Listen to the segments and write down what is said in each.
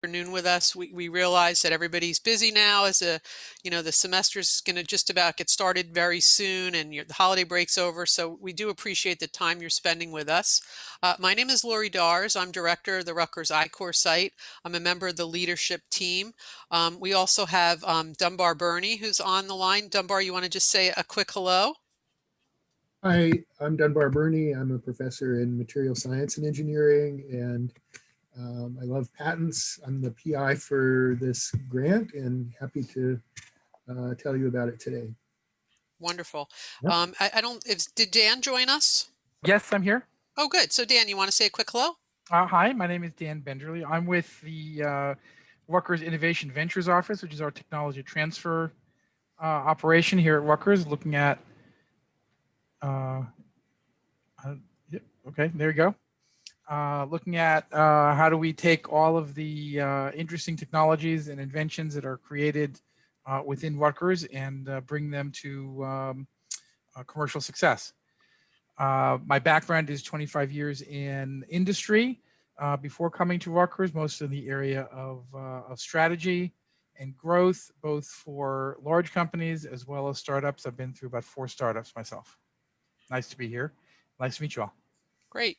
afternoon with us. We realize that everybody's busy now as the semester is going to just about get started very soon and the holiday break's over. So we do appreciate the time you're spending with us. My name is Lori Dars. I'm director of the Rutgers I-Corps site. I'm a member of the leadership team. We also have Dunbar Burney, who's on the line. Dunbar, you want to just say a quick hello? Hi, I'm Dunbar Burney. I'm a professor in material science and engineering, and I love patents. I'm the PI for this grant and happy to tell you about it today. Wonderful. Yep. Did Dan join us? Yes, I'm here. Oh, good. So Dan, you want to say a quick hello? Hi, my name is Dan Benderly. I'm with the Rutgers Innovation Ventures Office, which is our technology transfer operation here at Rutgers, looking at, okay, there you go. Looking at how do we take all of the interesting technologies and inventions that are created within Rutgers and bring them to commercial success. My background is 25 years in industry. Before coming to Rutgers, most in the area of strategy and growth, both for large companies as well as startups. I've been through about 4 startups myself. Nice to be here. Nice to meet you all. Great.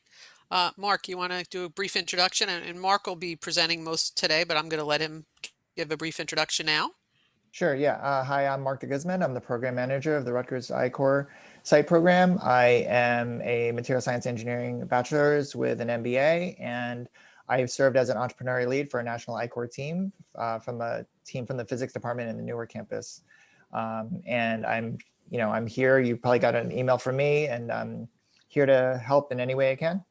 Mark, you want to do a brief introduction? And Mark will be presenting most today, but I'm going to let him give a brief introduction now. Sure, yeah. Hi, I'm Mark de Guzman. I'm the program manager of the Rutgers I-Corps site program. I am a material science engineering bachelor's with an MBA, and I've served as an entrepreneurial lead for a national I-Corps team from the physics department in the Newark campus. And I'm here. You probably got an email from me, and I'm here to help in any way I can.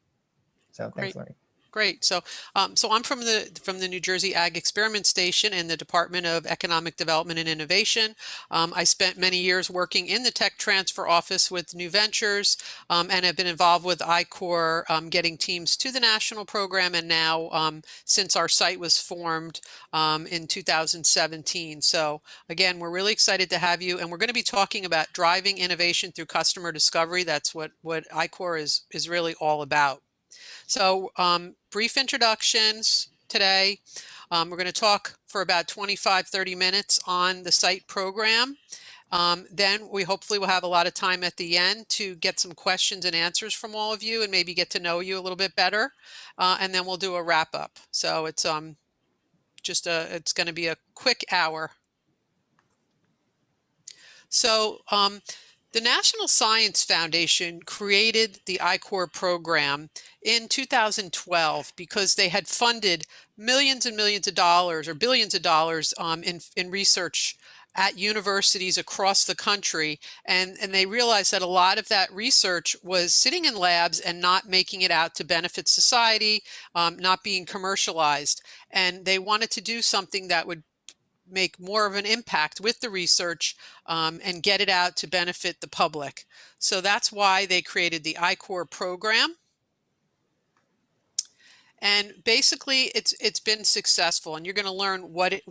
So thanks, Lori. Great. So I'm from the New Jersey Ag Experiment Station in the Department of Economic Development and Innovation. I spent many years working in the tech transfer office with New Ventures and have been involved with I-Corps getting teams to the national program, and now since our site was formed in 2017. So again, we're really excited to have you, and we're going to be talking about driving innovation through customer discovery. That's what I-Corps is really all about. So brief introductions today. We're going to talk for about 25-30 minutes on the site program. Then we hopefully will have a lot of time at the end to get some questions and answers from all of you and maybe get to know you a little bit better. And then we'll do a wrap up. So it's it's going to be a quick hour. So the National Science Foundation created the I-Corps program in 2012 because they had funded millions and millions of dollars or billions of dollars in research at universities across the country. And they realized that a lot of that research was sitting in labs and not making it out to benefit society, not being commercialized. And they wanted to do something that would make more of an impact with the research and get it out to benefit the public. So that's why they created the I-Corps program. And basically, it's been successful, and you're going to learn what it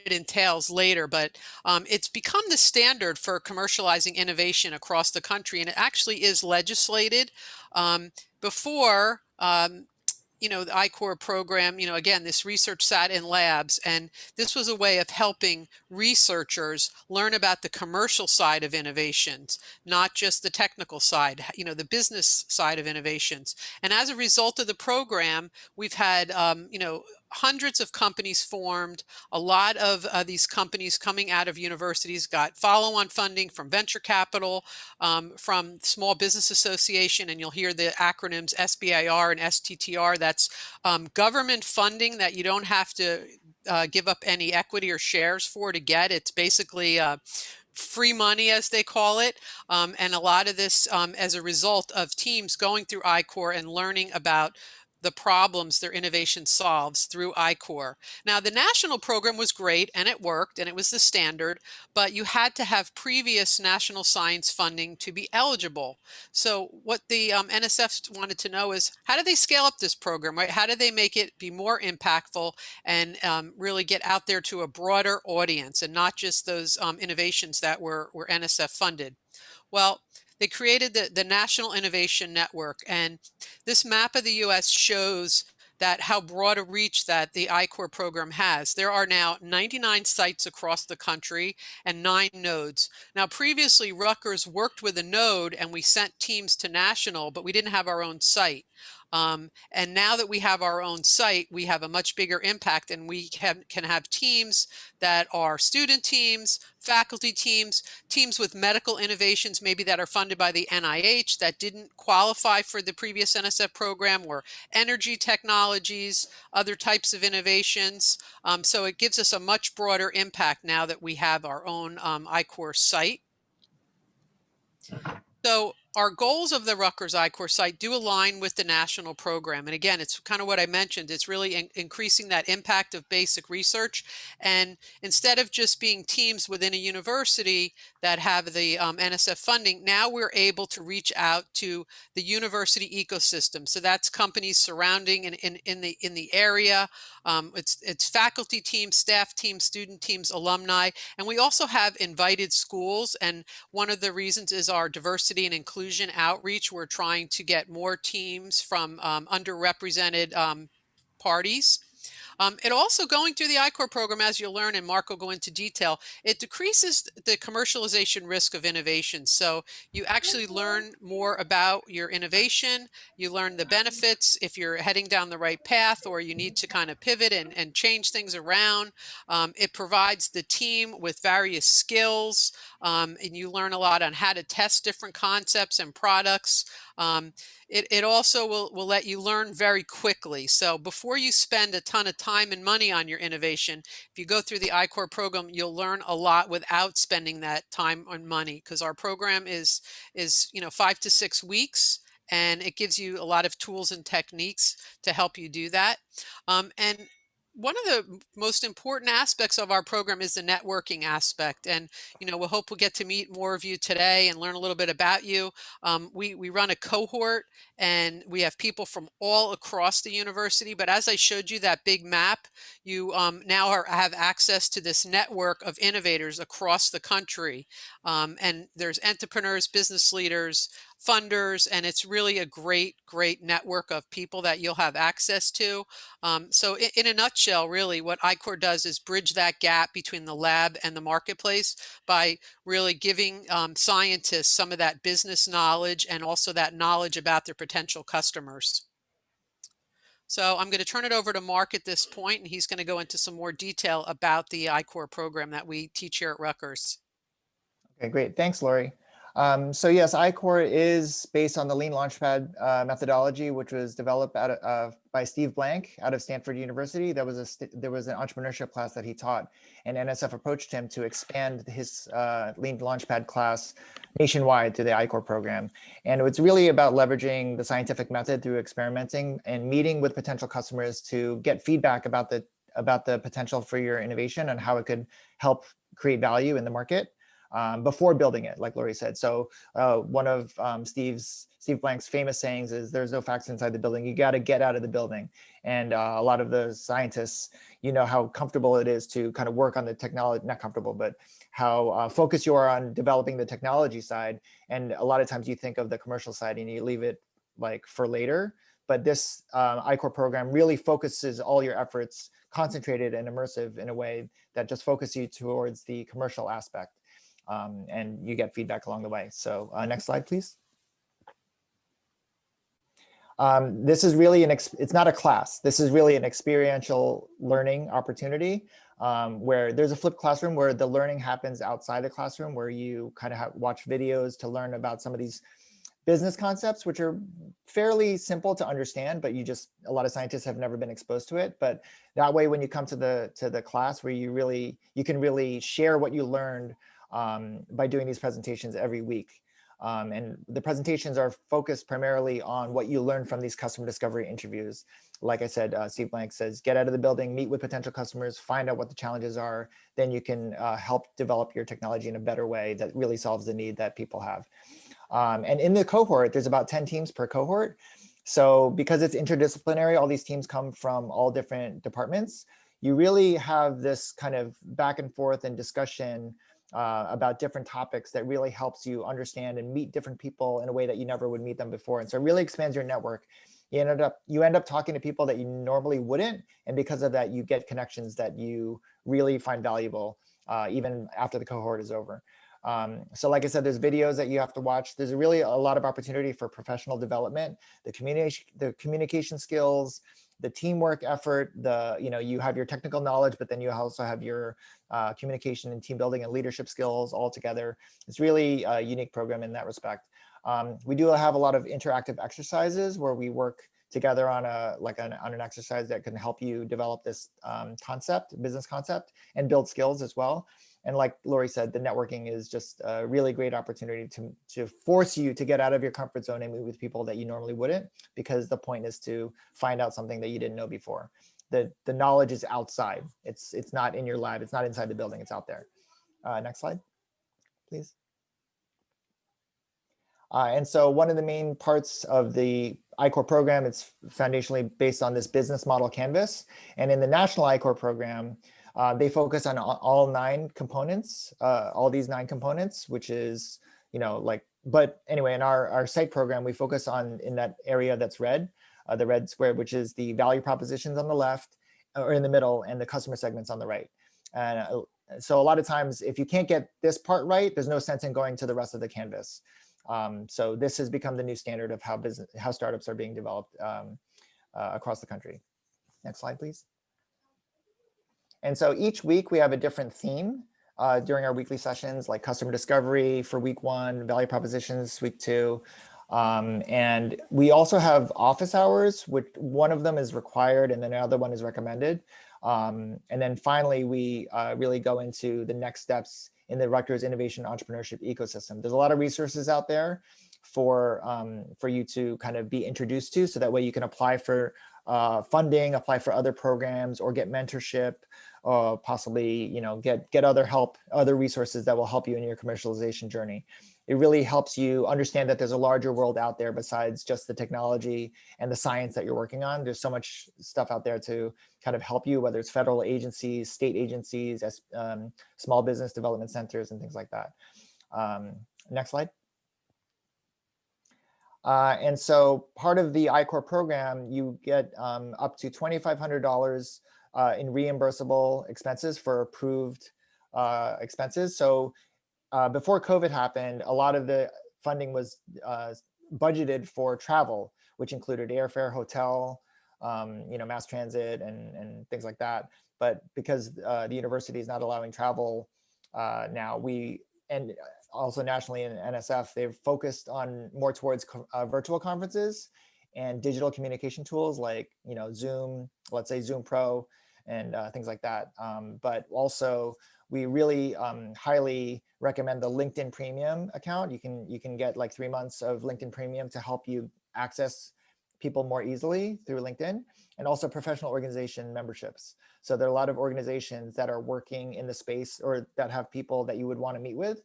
entails later. But it's become the standard for commercializing innovation across the country, and it actually is legislated. Before the I-Corps program, again, this research sat in labs, and this was a way of helping researchers learn about the commercial side of innovations, not just the technical side, the business side of innovations. And as a result of the program, we've had, hundreds of companies formed. A lot of these companies coming out of universities got follow-on funding from venture capital, from Small Business Association, and you'll hear the acronyms SBIR and STTR. That's government funding that you don't have to give up any equity or shares for to get. It's basically free money, as they call it. And a lot of this as a result of teams going through I-Corps and learning about the problems their innovation solves through I-Corps. Now, the national program was great, and it worked, and it was the standard, but you had to have previous national science funding to be eligible. So what the NSF wanted to know is, how do they scale up this program, right? How do they make it be more impactful and really get out there to a broader audience and not just those innovations that were NSF funded? Well, they created the National Innovation Network, and this map of the U.S. shows that how broad a reach that the I-Corps program has. There are now 99 sites across the country and 9 nodes. Now, previously, Rutgers worked with a node and we sent teams to national, but we didn't have our own site. And now that we have our own site, we have a much bigger impact, and we can have teams that are student teams, faculty teams, teams with medical innovations, maybe that are funded by the NIH that didn't qualify for the previous NSF program, or energy technologies, other types of innovations. So it gives us a much broader impact now that we have our own I-Corps site. So our goals of the Rutgers I-Corps site do align with the national program. And again, it's kind of what I mentioned. It's really increasing that impact of basic research. And instead of just being teams within a university that have the NSF funding, now we're able to reach out to the university ecosystem. So that's companies surrounding in the area. It's faculty teams, staff teams, student teams, alumni. And we also have invited schools. And one of the reasons is our diversity and inclusion outreach. We're trying to get more teams from underrepresented parties. It also, going through the I-Corps program, as you'll learn, and Mark will go into detail, it decreases the commercialization risk of innovation. So you actually learn more about your innovation. You learn the benefits if you're heading down the right path, or you need to kind of pivot and change things around. It provides the team with various skills, and you learn a lot on how to test different concepts and products. It also will let you learn very quickly. So before you spend a ton of time and money on your innovation, if you go through the I-Corps program, you'll learn a lot without spending that time and money, because our program is 5 to 6 weeks, and it gives you a lot of tools and techniques to help you do that. And one of the most important aspects of our program is the networking aspect. And, we hope we'll get to meet more of you today and learn a little bit about you. We run a cohort, and we have people from all across the university. But as I showed you that big map, you now have access to this network of innovators across the country. And there's entrepreneurs, business leaders, funders, and it's really a great network of people that you'll have access to. So in a nutshell, really what I-Corps does is bridge that gap between the lab and the marketplace by really giving scientists some of that business knowledge and also that knowledge about their potential customers. So I'm going to turn it over to Mark at this point, and he's going to go into some more detail about the I-Corps program that we teach here at Rutgers. Okay, great. Thanks, Lori. So yes, I-Corps is based on the Lean Launchpad methodology, which was developed by Steve Blank out of Stanford University. There was an entrepreneurship class that he taught, and NSF approached him to expand his Lean Launchpad class nationwide to the I-Corps program. And it's really about leveraging the scientific method through experimenting and meeting with potential customers to get feedback about the potential for your innovation and how it could help create value in the market. Before building it, like Lori said. So one of Steve Blank's famous sayings is, "There's no facts inside the building. You got to get out of the building." And a lot of the scientists, how comfortable it is to kind of work on the technology, not comfortable, but how focused you are on developing the technology side. And a lot of times you think of the commercial side and you leave it like for later. But this I-Corps program really focuses all your efforts, concentrated and immersive in a way that just focuses you towards the commercial aspect. And you get feedback along the way. So next slide, please. This is really it's not a class. This is really an experiential learning opportunity where there's a flipped classroom where the learning happens outside the classroom, where you kind of watch videos to learn about some of these business concepts, which are fairly simple to understand, but a lot of scientists have never been exposed to it. But that way, when you come to the class where you can really share what you learned by doing these presentations every week. And the presentations are focused primarily on what you learn from these customer discovery interviews. Like I said, Steve Blank says, get out of the building, meet with potential customers, find out what the challenges are. Then you can help develop your technology in a better way that really solves the need that people have. And in the cohort, there's about 10 teams per cohort. So because it's interdisciplinary, all these teams come from all different departments. You really have this kind of back and forth and discussion about different topics that really helps you understand and meet different people in a way that you never would meet them before. And so it really expands your network. you end up talking to people that you normally wouldn't, and because of that, you get connections that you really find valuable even after the cohort is over. So like I said, there's videos that you have to watch. There's really a lot of opportunity for professional development, the communication skills, the teamwork effort, you have your technical knowledge, but then you also have your communication and team building and leadership skills all together. It's really a unique program in that respect. We do have a lot of interactive exercises where we work together on an exercise that can help you develop this business concept, and build skills as well. And like Lori said, the networking is just a really great opportunity to force you to get out of your comfort zone and meet with people that you normally wouldn't, because the point is to find out something that you didn't know before. The knowledge is outside. It's not in your lab. It's not inside the building. It's out there. Next slide, please. And so one of the main parts of the I-Corps program, it's foundationally based on this business model canvas. And in the national I-Corps program, they focus on all 9 components, all these 9 components, which is, but anyway, in our site program, we focus on in that area that's red, the red square, which is the value propositions on the left or in the middle, and the customer segments on the right. And so a lot of times, if you can't get this part right, there's no sense in going to the rest of the canvas. So this has become the new standard of how startups are being developed across the country. Next slide, please. And so each week we have a different theme during our weekly sessions, like customer discovery for week 1, value propositions week 2. And we also have office hours, which one of them is required and then another one is recommended. And then finally, we really go into the next steps in the Rutgers Innovation Entrepreneurship ecosystem. There's a lot of resources out there for you to kind of be introduced to, so that way you can apply for funding, apply for other programs, or get mentorship, or possibly get other help, other resources that will help you in your commercialization journey. It really helps you understand that there's a larger world out there besides just the technology and the science that you're working on. There's so much stuff out there to kind of help you, whether it's federal agencies, state agencies, small business development centers, and things like that. Next slide. And so part of the I-Corps program, you get up to $2,500 in reimbursable expenses for approved expenses. So before COVID happened, a lot of the funding was budgeted for travel, which included airfare, hotel, mass transit, and things like that. But because the university is not allowing travel now, and also nationally in NSF, they've focused on more towards virtual conferences and digital communication tools like Zoom, let's say Zoom Pro, and things like that. But also, we really highly recommend the LinkedIn Premium account. You can get like 3 months of LinkedIn Premium to help you access people more easily through LinkedIn, and also professional organization memberships. So there are a lot of organizations that are working in the space or that have people that you would want to meet with.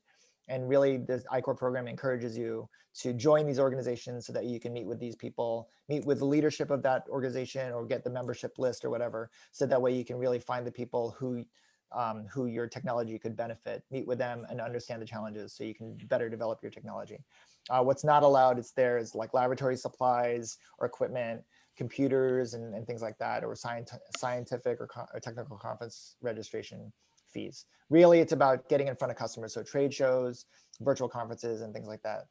And really, the I-Corps program encourages you to join these organizations so that you can meet with these people, meet with the leadership of that organization, or get the membership list or whatever. So that way you can really find the people who your technology could benefit, meet with them and understand the challenges so you can better develop your technology. What's not allowed is like laboratory supplies or equipment, computers and things like that, or scientific or technical conference registration fees. Really, it's about getting in front of customers. So trade shows, virtual conferences, and things like that.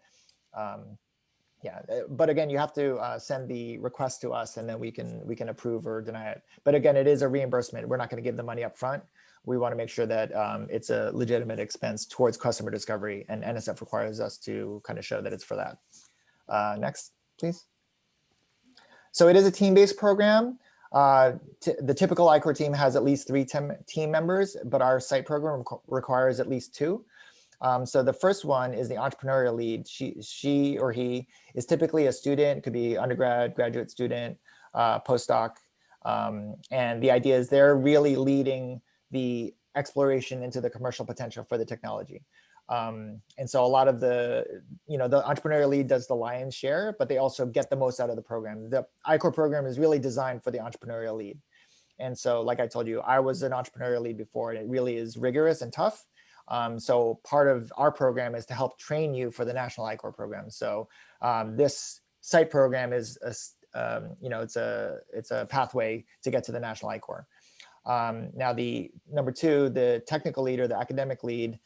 Yeah, but again, you have to send the request to us, and then we can approve or deny it. But again, it is a reimbursement. We're not going to give the money up front. We want to make sure that it's a legitimate expense towards customer discovery, and NSF requires us to kind of show that it's for that. Next, please. So it is a team-based program. The typical I-Corps team has at least 3 team members, but our site program requires at least 2. So the first one is the entrepreneurial lead. She or he is typically a student, could be undergrad, graduate student, postdoc. And the idea is they're really leading the exploration into the commercial potential for the technology. And so a lot of the entrepreneurial lead does the lion's share, but they also get the most out of the program. The I-Corps program is really designed for the entrepreneurial lead. And so, like I told you, I was an entrepreneurial lead before, and it really is rigorous and tough. So part of our program is to help train you for the National I-Corps program. So this site program is it's a pathway to get to the national I-Corps. Now the number two, the technical lead or the academic lead,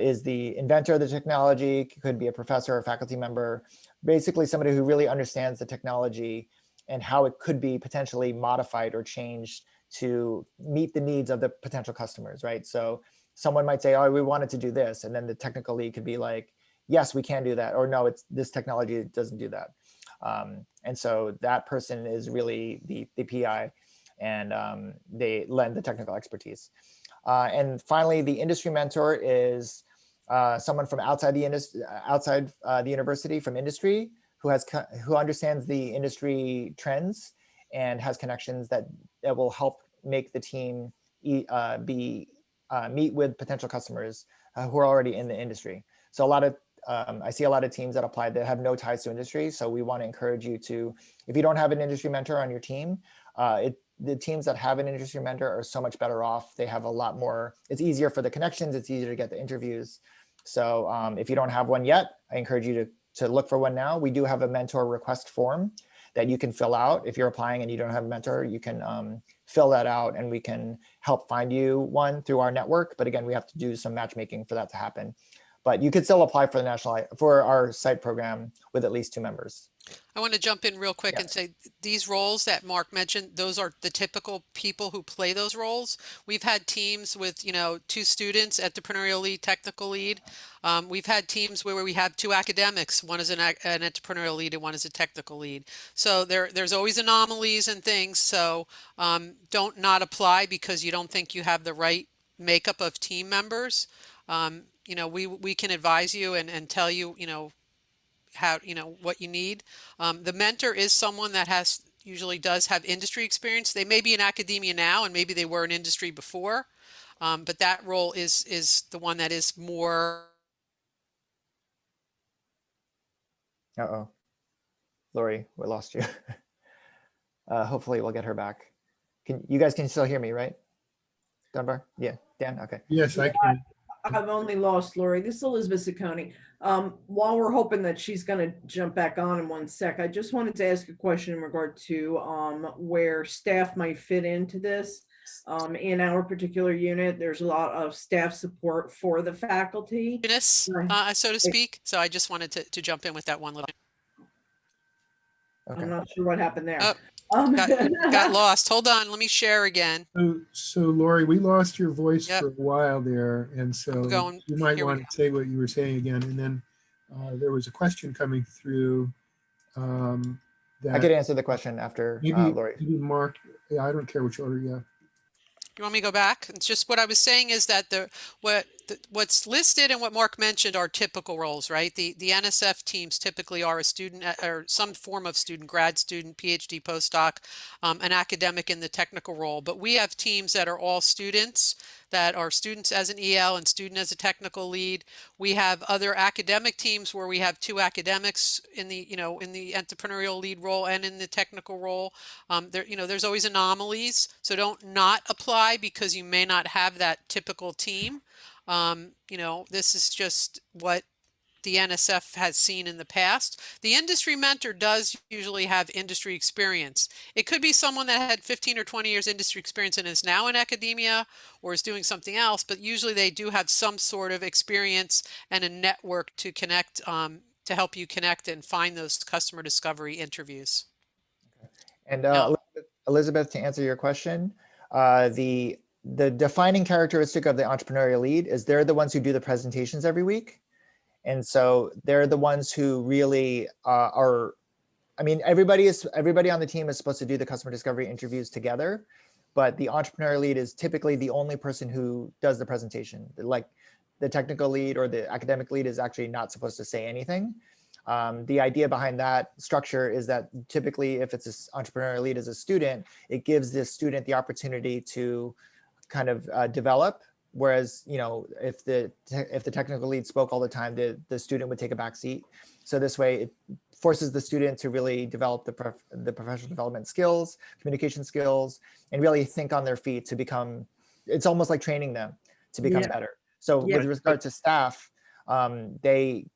is the inventor of the technology, could be a professor or faculty member, basically somebody who really understands the technology and how it could be potentially modified or changed to meet the needs of the potential customers, right? So someone might say, oh, we wanted to do this. And then the technical lead could be like, yes, we can do that. Or no, this technology doesn't do that. And so that person is really the PI, and they lend the technical expertise. And finally, the industry mentor is someone from outside the industry, outside the university, from industry, who understands the industry trends and has connections that will help make the team meet with potential customers who are already in the industry. So I see a lot of teams that apply that have no ties to industry. So we want to encourage you to, if you don't have an industry mentor on your team, the teams that have an industry mentor are so much better off. They have a lot more, it's easier for the connections, it's easier to get the interviews. So if you don't have one yet, I encourage you to look for one now. We do have a mentor request form that you can fill out. If you're applying and you don't have a mentor, you can fill that out and we can help find you one through our network. But again, we have to do some matchmaking for that to happen. But you could still apply for for our site program with at least 2 members. I want to jump in real quick Yeah. and say these roles that Mark mentioned, those are the typical people who play those roles. We've had teams with, 2 students, entrepreneurial lead, technical lead. We've had teams where we have 2 academics. One is an entrepreneurial lead and one is a technical lead. So there's always anomalies and things. So don't not apply because you don't think you have the right makeup of team members. We can advise you and tell you, how, what you need. The mentor is someone that usually does have industry experience. They may be in academia now and maybe they were in industry before, but that role is the one that is more. Uh-oh, Lori, we lost you. Hopefully we'll get her back. You guys can still hear me, right? Dunbar? Yeah, Dan, okay. Yes, I can. I've only lost Lori. This is Elizabeth Ciccone. While we're hoping that she's going to jump back on in one sec, I just wanted to ask a question in regard to where staff might fit into this. In our particular unit, there's a lot of staff support for the faculty. So to speak. So I just wanted to jump in with that one little. Okay. I'm not sure what happened there. Got lost. Hold on. Let me share again. So Lori, we lost your voice for a while there. And so you might want to say what you were saying again. And then there was a question coming through. I could answer the question after Lori. Maybe Mark, I don't care which order, yeah. You want me to go back? It's just what I was saying is that what's listed and what Mark mentioned are typical roles, right? The NSF teams typically are a student or some form of student, grad student, PhD, postdoc, an academic in the technical role. But we have teams that are all students, that are students as an EL and student as a technical lead. We have other academic teams where we have 2 academics in the entrepreneurial lead role and in the technical role. There's always anomalies, so don't not apply because you may not have that typical team. This is just what the NSF has seen in the past. The industry mentor does usually have industry experience. It could be someone that had 15 or 20 years industry experience and is now in academia or is doing something else, but usually they do have some sort of experience and a network to connect, to help you connect and find those customer discovery interviews. And Elizabeth, to answer your question, the defining characteristic of the entrepreneurial lead is they're the ones who do the presentations every week. And so they're the ones who really everybody on the team is supposed to do the customer discovery interviews together, but the entrepreneurial lead is typically the only person who does the presentation. Like the technical lead or the academic lead is actually not supposed to say anything. The idea behind that structure is that typically if it's an entrepreneurial lead as a student, it gives the student the opportunity to kind of develop. Whereas, if the technical lead spoke all the time, the student would take a back seat. So this way it forces the student to really develop the professional development skills, communication skills, and really think on their feet to become, it's almost like training them to become better. So with regard to staff, they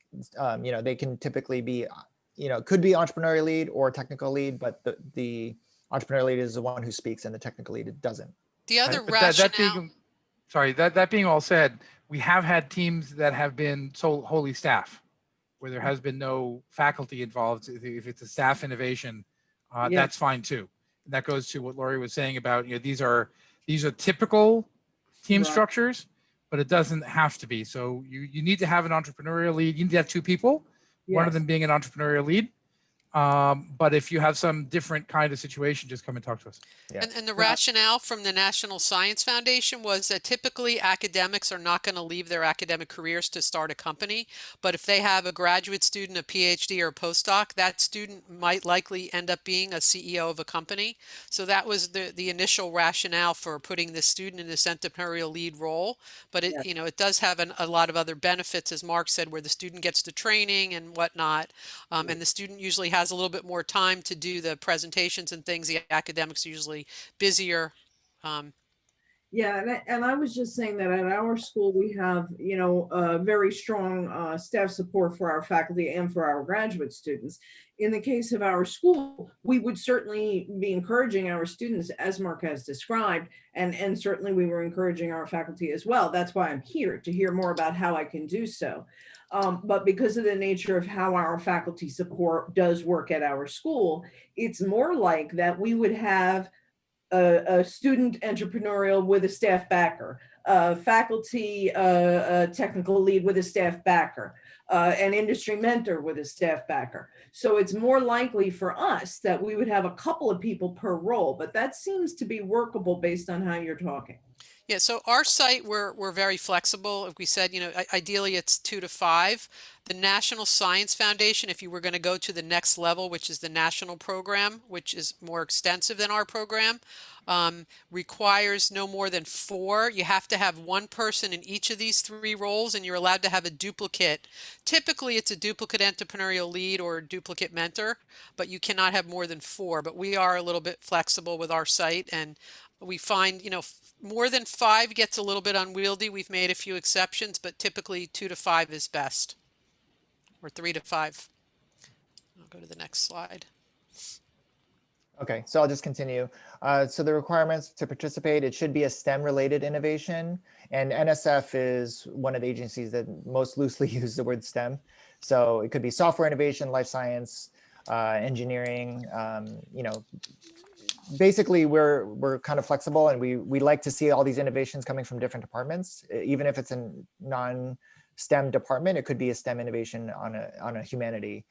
can typically be could be entrepreneurial lead or technical lead, but the entrepreneurial lead is the one who speaks and the technical lead doesn't. The other Right, but that rationale. being, sorry, that being all said, we have had teams that have been wholly staff, where there has been no faculty involved. If it's a staff innovation, Yeah. that's fine too. And that goes to what Lori was saying about, these are typical team Right. structures, but it doesn't have to be. So you need to have an entrepreneurial lead. You need to have two people, one of Yes. them being an entrepreneurial lead. But if you have some different kind of situation, just come and talk to us. Yeah. And the rationale from the National Science Foundation was that typically academics are not going to leave their academic careers to start a company. But if they have a graduate student, a PhD, or a postdoc, that student might likely end up being a CEO of a company. So that was the initial rationale for putting the student in this entrepreneurial lead role. But it, Yes. it does have a lot of other benefits, as Mark said, where the student gets the training and whatnot. And the student usually has a little bit more time to do the presentations and things. The academics are usually busier. Yeah, and I was just saying that at our school, we have, very strong staff support for our faculty and for our graduate students. In the case of our school, we would certainly be encouraging our students, as Mark has described, and certainly we were encouraging our faculty as well. That's why I'm here, to hear more about how I can do so. But because of the nature of how our faculty support does work at our school, it's more like that we would have a student entrepreneurial with a staff backer, a faculty technical lead with a staff backer, an industry mentor with a staff backer. So it's more likely for us that we would have a couple of people per role, but that seems to be workable based on how you're talking. Yeah, so our site, we're very flexible. If we said, ideally it's 2 to 5. The National Science Foundation, if you were going to go to the next level, which is the national program, which is more extensive than our program, requires no more than 4. You have to have one person in each of these 3 roles, and you're allowed to have a duplicate. Typically, it's a duplicate entrepreneurial lead or a duplicate mentor, but you cannot have more than 4. But we are a little bit flexible with our site, and we find, more than 5 gets a little bit unwieldy. We've made a few exceptions, but typically 2 to 5 is best, or 3 to 5. I'll go to the next slide. Okay, so I'll just continue. So the requirements to participate, it should be a STEM related innovation, and NSF is one of the agencies that most loosely use the word STEM. So it could be software innovation, life science, engineering, basically we're kind of flexible, and we like to see all these innovations coming from different departments. Even if it's a non-STEM department, it could be a STEM innovation on a humanity.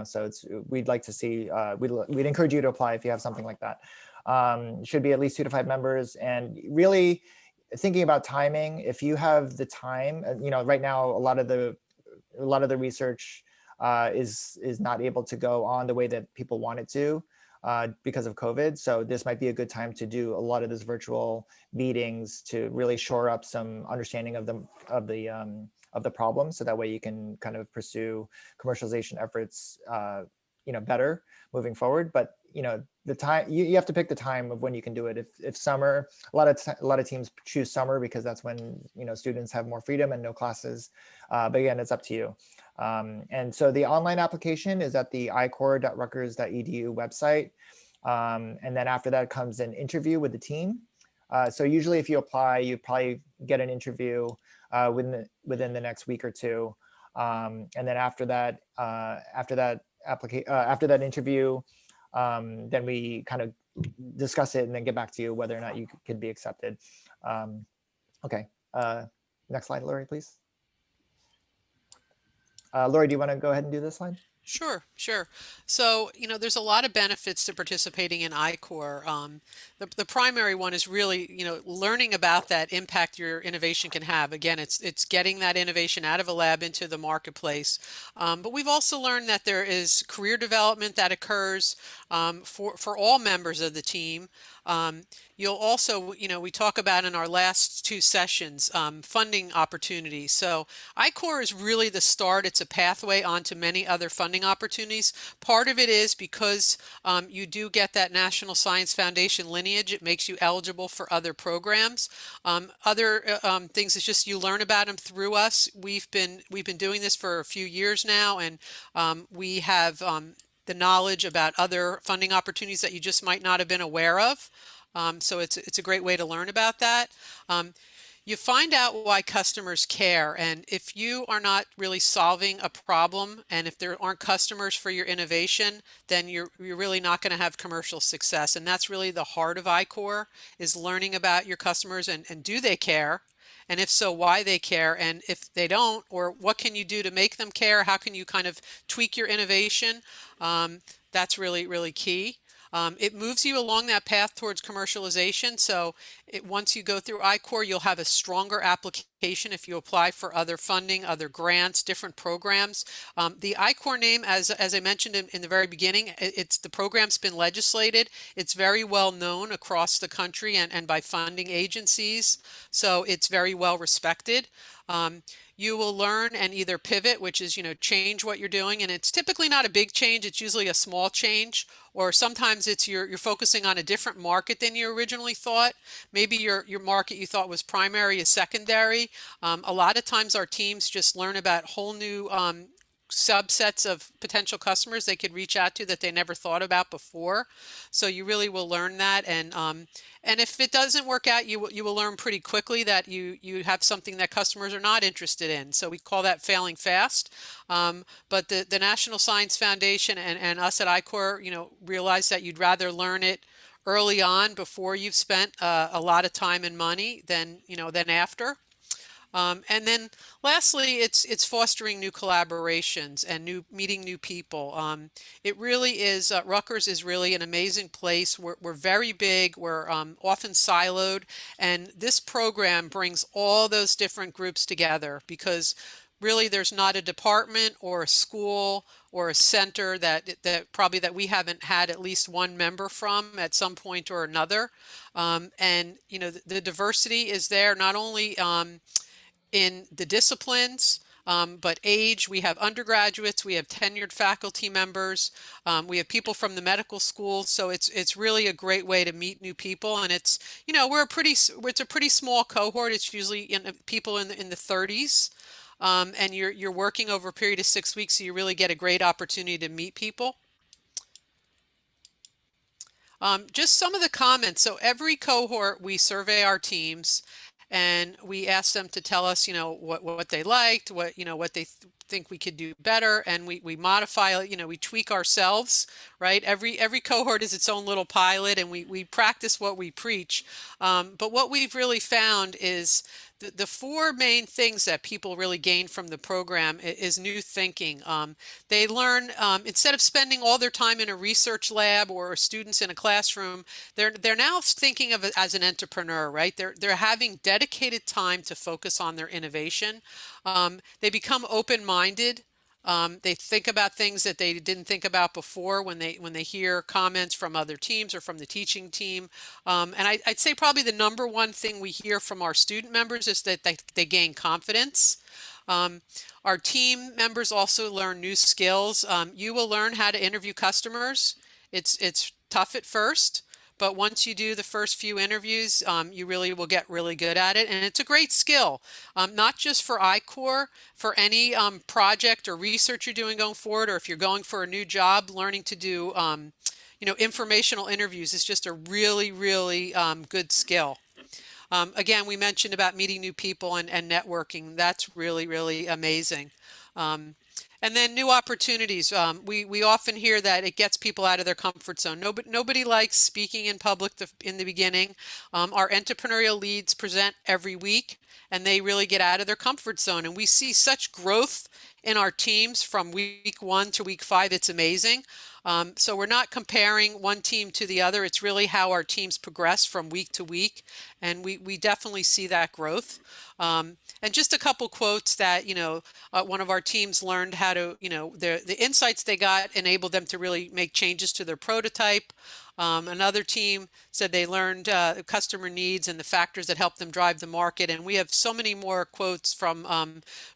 So we'd like to see, we'd encourage you to apply if you have something like that. It should be at least 2 to 5 members, and really thinking about timing. If you have the time, right now a lot of the research is not able to go on the way that people want it to because of COVID. So this might be a good time to do a lot of these virtual meetings to really shore up some understanding of the problem, so that way you can kind of pursue commercialization efforts better moving forward. But the time, you have to pick the time of when you can do it. If summer, a lot of teams choose summer because that's when students have more freedom and no classes, but again, it's up to you. And so the online application is at the I-Corps.Rutgers.edu website, and then after that comes an interview with the team. So usually if you apply, you probably get an interview within the next week or 2, and then after that interview, then we kind of discuss it and then get back to you whether or not you could be accepted. Okay, next slide, Lori, please. Lori, do you want to go ahead and do this slide? Sure. So, there's a lot of benefits to participating in I-Corps. The primary one is really, learning about that impact your innovation can have. Again, it's getting that innovation out of a lab into the marketplace. But we've also learned that there is career development that occurs for all members of the team. You'll also, we talk about in our last two sessions, funding opportunities. So I-Corps is really the start. It's a pathway onto many other funding opportunities. Part of it is because you do get that National Science Foundation lineage. It makes you eligible for other programs. Other things is just you learn about them through us. We've been doing this for a few years now, and we have the knowledge about other funding opportunities that you just might not have been aware of. So it's a great way to learn about that. You find out why customers care, and if you are not really solving a problem, and if there aren't customers for your innovation, then you're really not going to have commercial success. And that's really the heart of I-Corps, is learning about your customers and do they care? And if so, why they care? And if they don't, or what can you do to make them care? How can you kind of tweak your innovation? That's really, really key. It moves you along that path towards commercialization. So once you go through I-Corps, you'll have a stronger application if you apply for other funding, other grants, different programs. The I-Corps name, as I mentioned in the very beginning, the program's been legislated. It's very well known across the country and by funding agencies. So it's very well respected. You will learn and either pivot, which is, change what you're doing. And it's typically not a big change. It's usually a small change, or sometimes it's you're focusing on a different market than you originally thought. Maybe your market you thought was primary is secondary. A lot of times our teams just learn about whole new subsets of potential customers they could reach out to that they never thought about before. So you really will learn that, and if it doesn't work out, you will learn pretty quickly that you have something that customers are not interested in. So we call that failing fast. But the National Science Foundation and us at I-Corps, realize that you'd rather learn it early on before you've spent a lot of time and money than after. And then lastly, it's fostering new collaborations and meeting new people. It really is, Rutgers is really an amazing place. We're very big, we're often siloed, and this program brings all those different groups together, because really there's not a department or a school or a center that we haven't had at least one member from at some point or another. And the diversity is there, not only in the disciplines, but age. We have undergraduates, we have tenured faculty members, we have people from the medical schools. So it's really a great way to meet new people. And it's it's a pretty small cohort. It's usually people in the 30s, and you're working over a period of 6 weeks, so you really get a great opportunity to meet people. Just some of the comments. So every cohort, we survey our teams, and we ask them to tell us, what they liked, what they think we could do better, and we modify, we tweak ourselves, right? Every cohort is its own little pilot, and we practice what we preach. But what we've really found is the four main things that people really gain from the program is new thinking. They learn, instead of spending all their time in a research lab or students in a classroom, they're now thinking of it as an entrepreneur, right? They're having dedicated time to focus on their innovation. They become open-minded. They think about things that they didn't think about before when they hear comments from other teams or from the teaching team. And I'd say probably the number one thing we hear from our student members is that they gain confidence. Our team members also learn new skills. You will learn how to interview customers. It's tough at first, but once you do the first few interviews, you really will get really good at it. And it's a great skill, not just for I-Corps, for any project or research you're doing going forward, or if you're going for a new job, learning to do informational interviews is just a really, really good skill. Again, we mentioned about meeting new people and networking. That's really, really amazing. And then new opportunities. We often hear that it gets people out of their comfort zone. Nobody likes speaking in public in the beginning. Our entrepreneurial leads present every week, and they really get out of their comfort zone. And we see such growth in our teams from week 1 to week 5. It's amazing. So we're not comparing one team to the other. It's really how our teams progress from week to week. And we definitely see that growth. And just a couple quotes that, one of our teams learned how to, the insights they got enabled them to really make changes to their prototype. Another team said they learned customer needs and the factors that help them drive the market. And we have so many more quotes from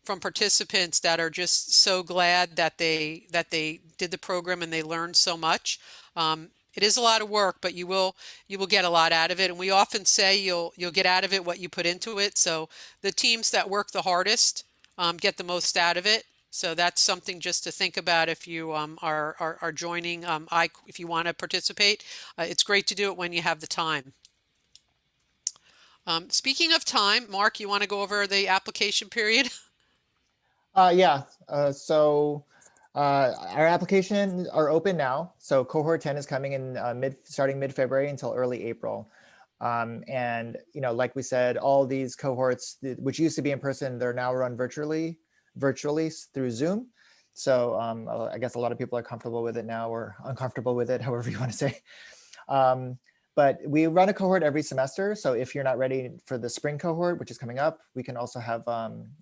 participants that are just so glad that they did the program and they learned so much. It is a lot of work, but you will get a lot out of it. And we often say you'll get out of it what you put into it. So the teams that work the hardest get the most out of it. So that's something just to think about if you are joining, if you want to participate. It's great to do it when you have the time. Speaking of time, Mark, you want to go over the application period? Yeah, so our applications are open now. So cohort 10 is coming in starting mid-February until early April. And like we said, all these cohorts, which used to be in person, they're now run virtually through Zoom. So I guess a lot of people are comfortable with it now, or uncomfortable with it, however you want to say. But we run a cohort every semester. So if you're not ready for the spring cohort, which is coming up, we can also have,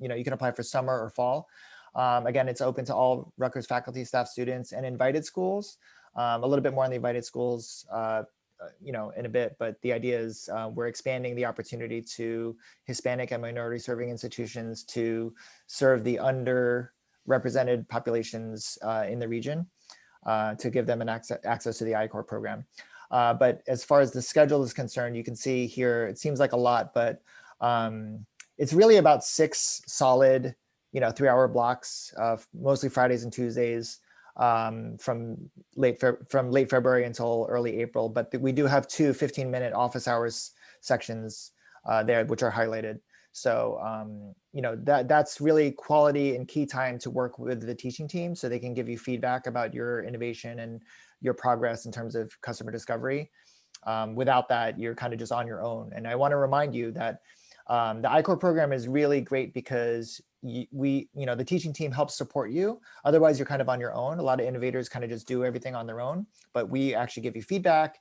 you can apply for summer or fall. Again, it's open to all Rutgers faculty, staff, students, and invited schools. A little bit more on the invited schools, in a bit, but the idea is we're expanding the opportunity to Hispanic and minority serving institutions to serve the underrepresented populations in the region, to give them an access to the I-Corps program. But as far as the schedule is concerned, you can see here, it seems like a lot, but it's really about 6 solid, 3-hour blocks of mostly Fridays and Tuesdays, from late February until early April. But we do have 2 15-minute office hours sections there, which are highlighted. So, that's really quality and key time to work with the teaching team so they can give you feedback about your innovation and your progress in terms of customer discovery. Without that, you're kind of just on your own. And I want to remind you that the I-Corps program is really great because the teaching team helps support you. Otherwise, you're kind of on your own. A lot of innovators kind of just do everything on their own, but we actually give you feedback,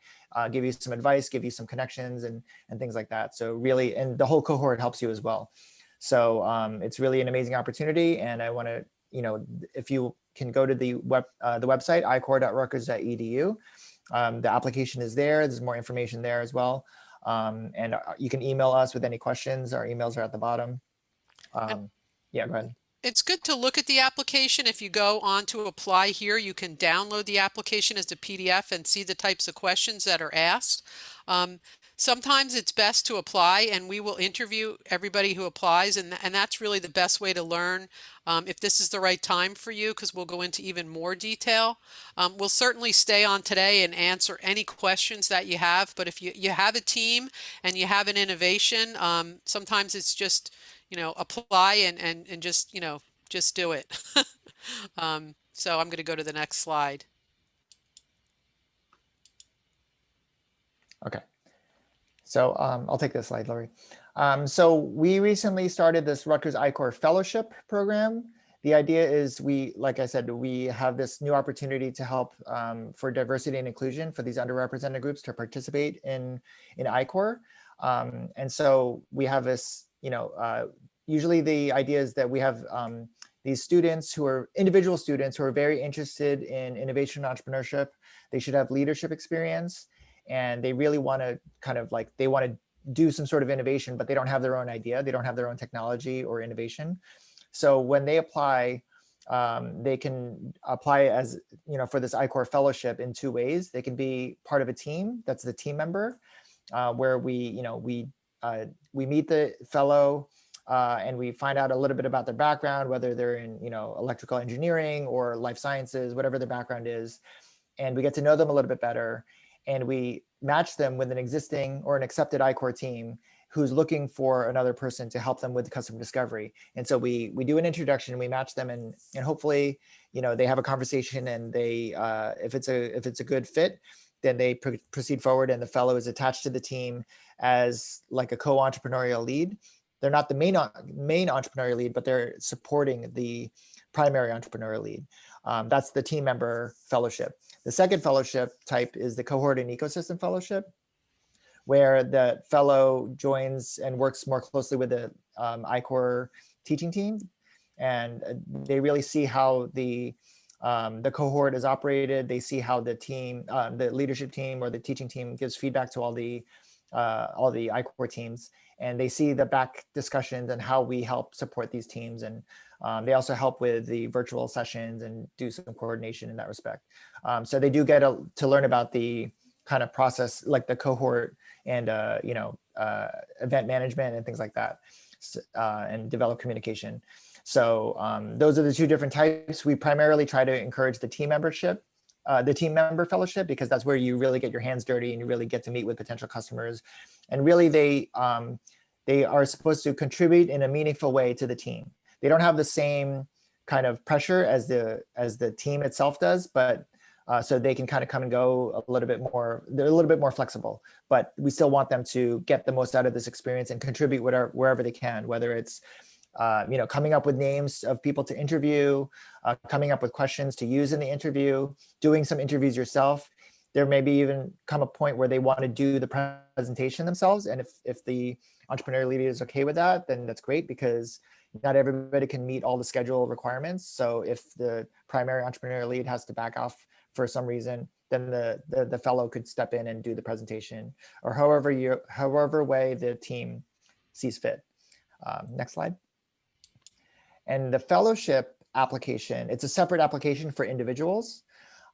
give you some advice, give you some connections and things like that. So really, and the whole cohort helps you as well. So it's really an amazing opportunity. And I want to, if you can go to the website, icorps.rutgers.edu. The application is there. There's more information there as well. And you can email us with any questions. Our emails are at the bottom. Yeah, go ahead. It's good to look at the application. If you go on to apply here, you can download the application as a PDF and see the types of questions that are asked. Sometimes it's best to apply, and we will interview everybody who applies, and that's really the best way to learn if this is the right time for you, because we'll go into even more detail. We'll certainly stay on today and answer any questions that you have, but if you have a team and you have an innovation, sometimes it's just, apply and just, just do it. So I'm going to go to the next slide. Okay. So I'll take this slide, Lori. So we recently started this Rutgers I-Corps Fellowship program. The idea is like I said, we have this new opportunity to help for diversity and inclusion for these underrepresented groups to participate in I-Corps. And so we have this, usually the idea is that we have these students who are individual students who are very interested in innovation entrepreneurship. They should have leadership experience. And they really want to they want to do some sort of innovation, but they don't have their own idea. They don't have their own technology or innovation. So when they apply, they can apply as, for this I-Corps fellowship in 2 ways. They can be part of a team, that's the team member, where we meet the fellow and we find out a little bit about their background, whether they're in, electrical engineering or life sciences, whatever their background is. And we get to know them a little bit better. And we match them with an existing or an accepted I-Corps team who's looking for another person to help them with customer discovery. And so we do an introduction, we match them, and hopefully, they have a conversation, and they, if it's a good fit, then they proceed forward, and the fellow is attached to the team as like a co-entrepreneurial lead. They're not the main entrepreneurial lead, but they're supporting the primary entrepreneurial lead. That's the team member fellowship. The second fellowship type is the Cohort and Ecosystem Fellowship, where the fellow joins and works more closely with the I-Corps teaching team. And they really see how the the cohort is operated. They see how the team, the leadership team or the teaching team gives feedback to all the I-Corps teams, and they see the back discussions and how we help support these teams. And they also help with the virtual sessions and do some coordination in that respect. So they do get to learn about the kind of process, like the cohort and event management and things like that, and develop communication. So those are the two different types. We primarily try to encourage the team membership, the team member fellowship, because that's where you really get your hands dirty and you really get to meet with potential customers. And really they are supposed to contribute in a meaningful way to the team. They don't have the same kind of pressure as the team itself does, but so they can kind of come and go a little bit more. They're a little bit more flexible, but we still want them to get the most out of this experience and contribute wherever they can, whether it's coming up with names of people to interview, coming up with questions to use in the interview, doing some interviews yourself. There may be even come a point where they want to do the presentation themselves. And if the entrepreneur leader is okay with that, then that's great, because not everybody can meet all the schedule requirements. So if the primary entrepreneur lead has to back off for some reason, then the fellow could step in and do the presentation, or however way the team sees fit. Next slide. And the fellowship application, it's a separate application for individuals.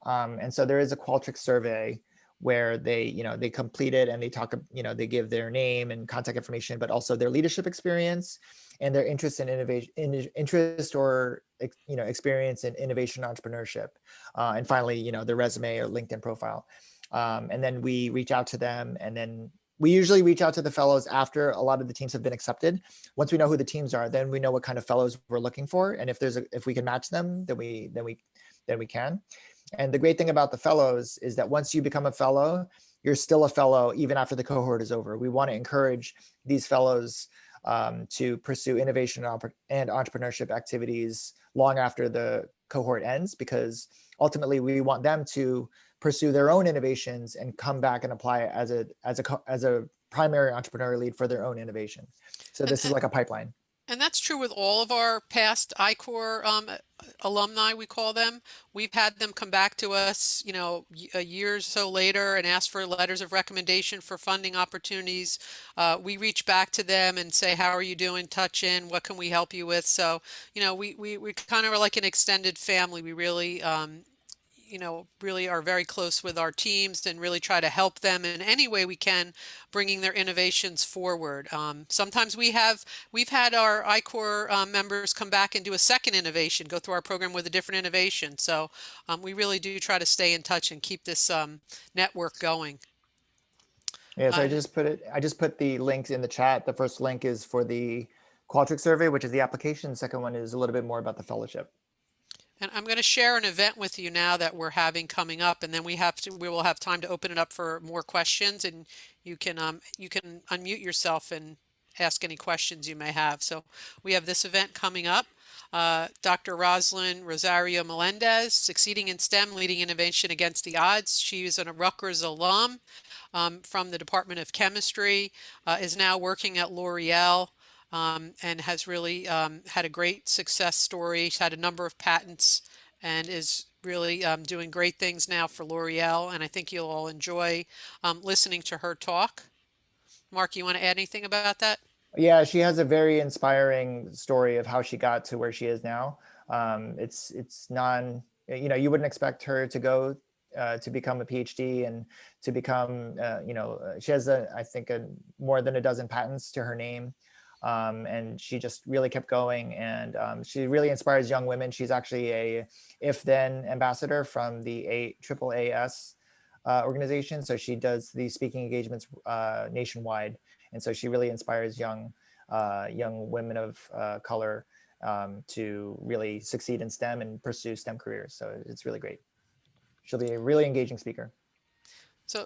And so there is a Qualtrics survey where they complete it and they talk, they give their name and contact information, but also their leadership experience and their interest in innovation, or experience in innovation entrepreneurship. And finally, their resume or LinkedIn profile. And then we reach out to them, and then we usually reach out to the fellows after a lot of the teams have been accepted. Once we know who the teams are, then we know what kind of fellows we're looking for, and if we can match them, then we can. And the great thing about the fellows is that once you become a fellow, you're still a fellow even after the cohort is over. We want to encourage these fellows to pursue innovation and entrepreneurship activities long after the cohort ends, because ultimately we want them to pursue their own innovations and come back and apply it as a primary entrepreneur lead for their own innovation. So this is like a pipeline. And that's true with all of our past I-Corps alumni, we call them. We've had them come back to us, a year or so later and ask for letters of recommendation for funding opportunities. We reach back to them and say, how are you doing? Touch in, what can we help you with? So, we kind of are like an extended family. We really, really are very close with our teams and really try to help them in any way we can, bringing their innovations forward. Sometimes we've had our I-Corps members come back and do a second innovation, go through our program with a different innovation. So we really do try to stay in touch and keep this network going. Yeah, so I just put the links in the chat. The first link is for the Qualtrics survey, which is the application. The second one is a little bit more about the fellowship. And I'm going to share an event with you now that we're having coming up, and then we will have time to open it up for more questions, and you can unmute yourself and ask any questions you may have. So we have this event coming up. Dr. Rosalyn Rosario Melendez, Succeeding in STEM, Leading Innovation Against the Odds. She is a Rutgers alum from the Department of Chemistry, is now working at L'Oreal. And has really had a great success story. She's had a number of patents and is really doing great things now for L'Oreal. And I think you'll all enjoy listening to her talk. Mark, you want to add anything about that? Yeah, she has a very inspiring story of how she got to where she is now. It's you wouldn't expect her to go to become a PhD and to become, she has I think more than a dozen patents to her name. And she just really kept going, and she really inspires young women. She's actually a If-Then ambassador from the AAAS organization. So she does these speaking engagements nationwide. And so she really inspires young women of color to really succeed in STEM and pursue STEM careers. So it's really great. She'll be a really engaging speaker.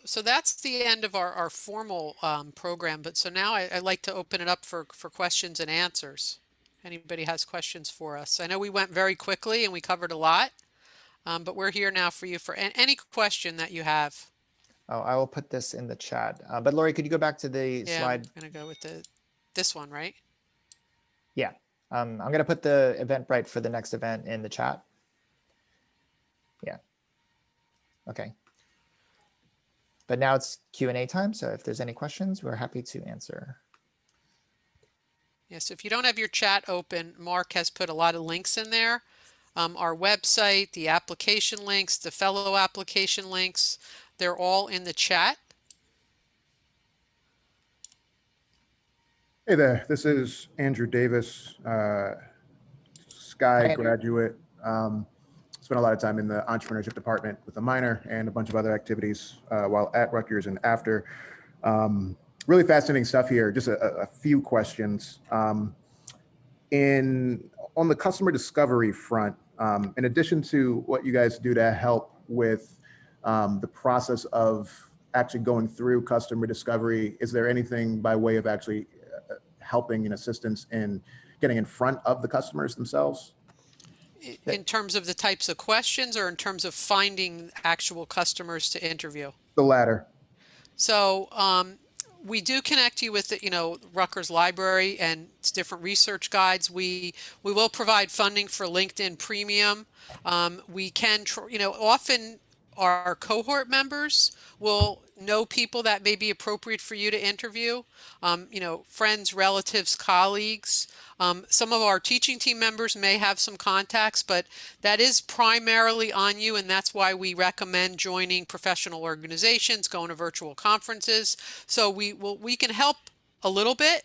So that's the end of our formal program. But so now I'd like to open it up for questions and answers. Anybody has questions for us? I know we went very quickly and we covered a lot, but we're here now for you for any question that you have. Oh, I will put this in the chat. But Lori, could you go back to the slide? I'm going to go with this one, right? Yeah. I'm going to put the Eventbrite for the next event in the chat. Yeah. Okay. But now it's Q&A time. So if there's any questions, we're happy to answer. Yes, if you don't have your chat open, Mark has put a lot of links in there. Our website, the application links, the fellow application links, they're all in the chat. Hey there, this is Andrew Davis, Sky Hi, Andrew. graduate. Spent a lot of time in the entrepreneurship department with a minor and a bunch of other activities while at Rutgers and after. Really fascinating stuff here. Just a few questions. On the customer discovery front, in addition to what you guys do to help with the process of actually going through customer discovery, is there anything by way of actually helping and assistance in getting in front of the customers themselves? In terms of the types of questions or in terms of finding actual customers to interview? The latter. So we do connect you with the, Rutgers Library and its different research guides. We will provide funding for LinkedIn Premium. We can, often our cohort members will know people that may be appropriate for you to interview. Friends, relatives, colleagues. Some of our teaching team members may have some contacts, but that is primarily on you, and that's why we recommend joining professional organizations, going to virtual conferences. So we can help a little bit,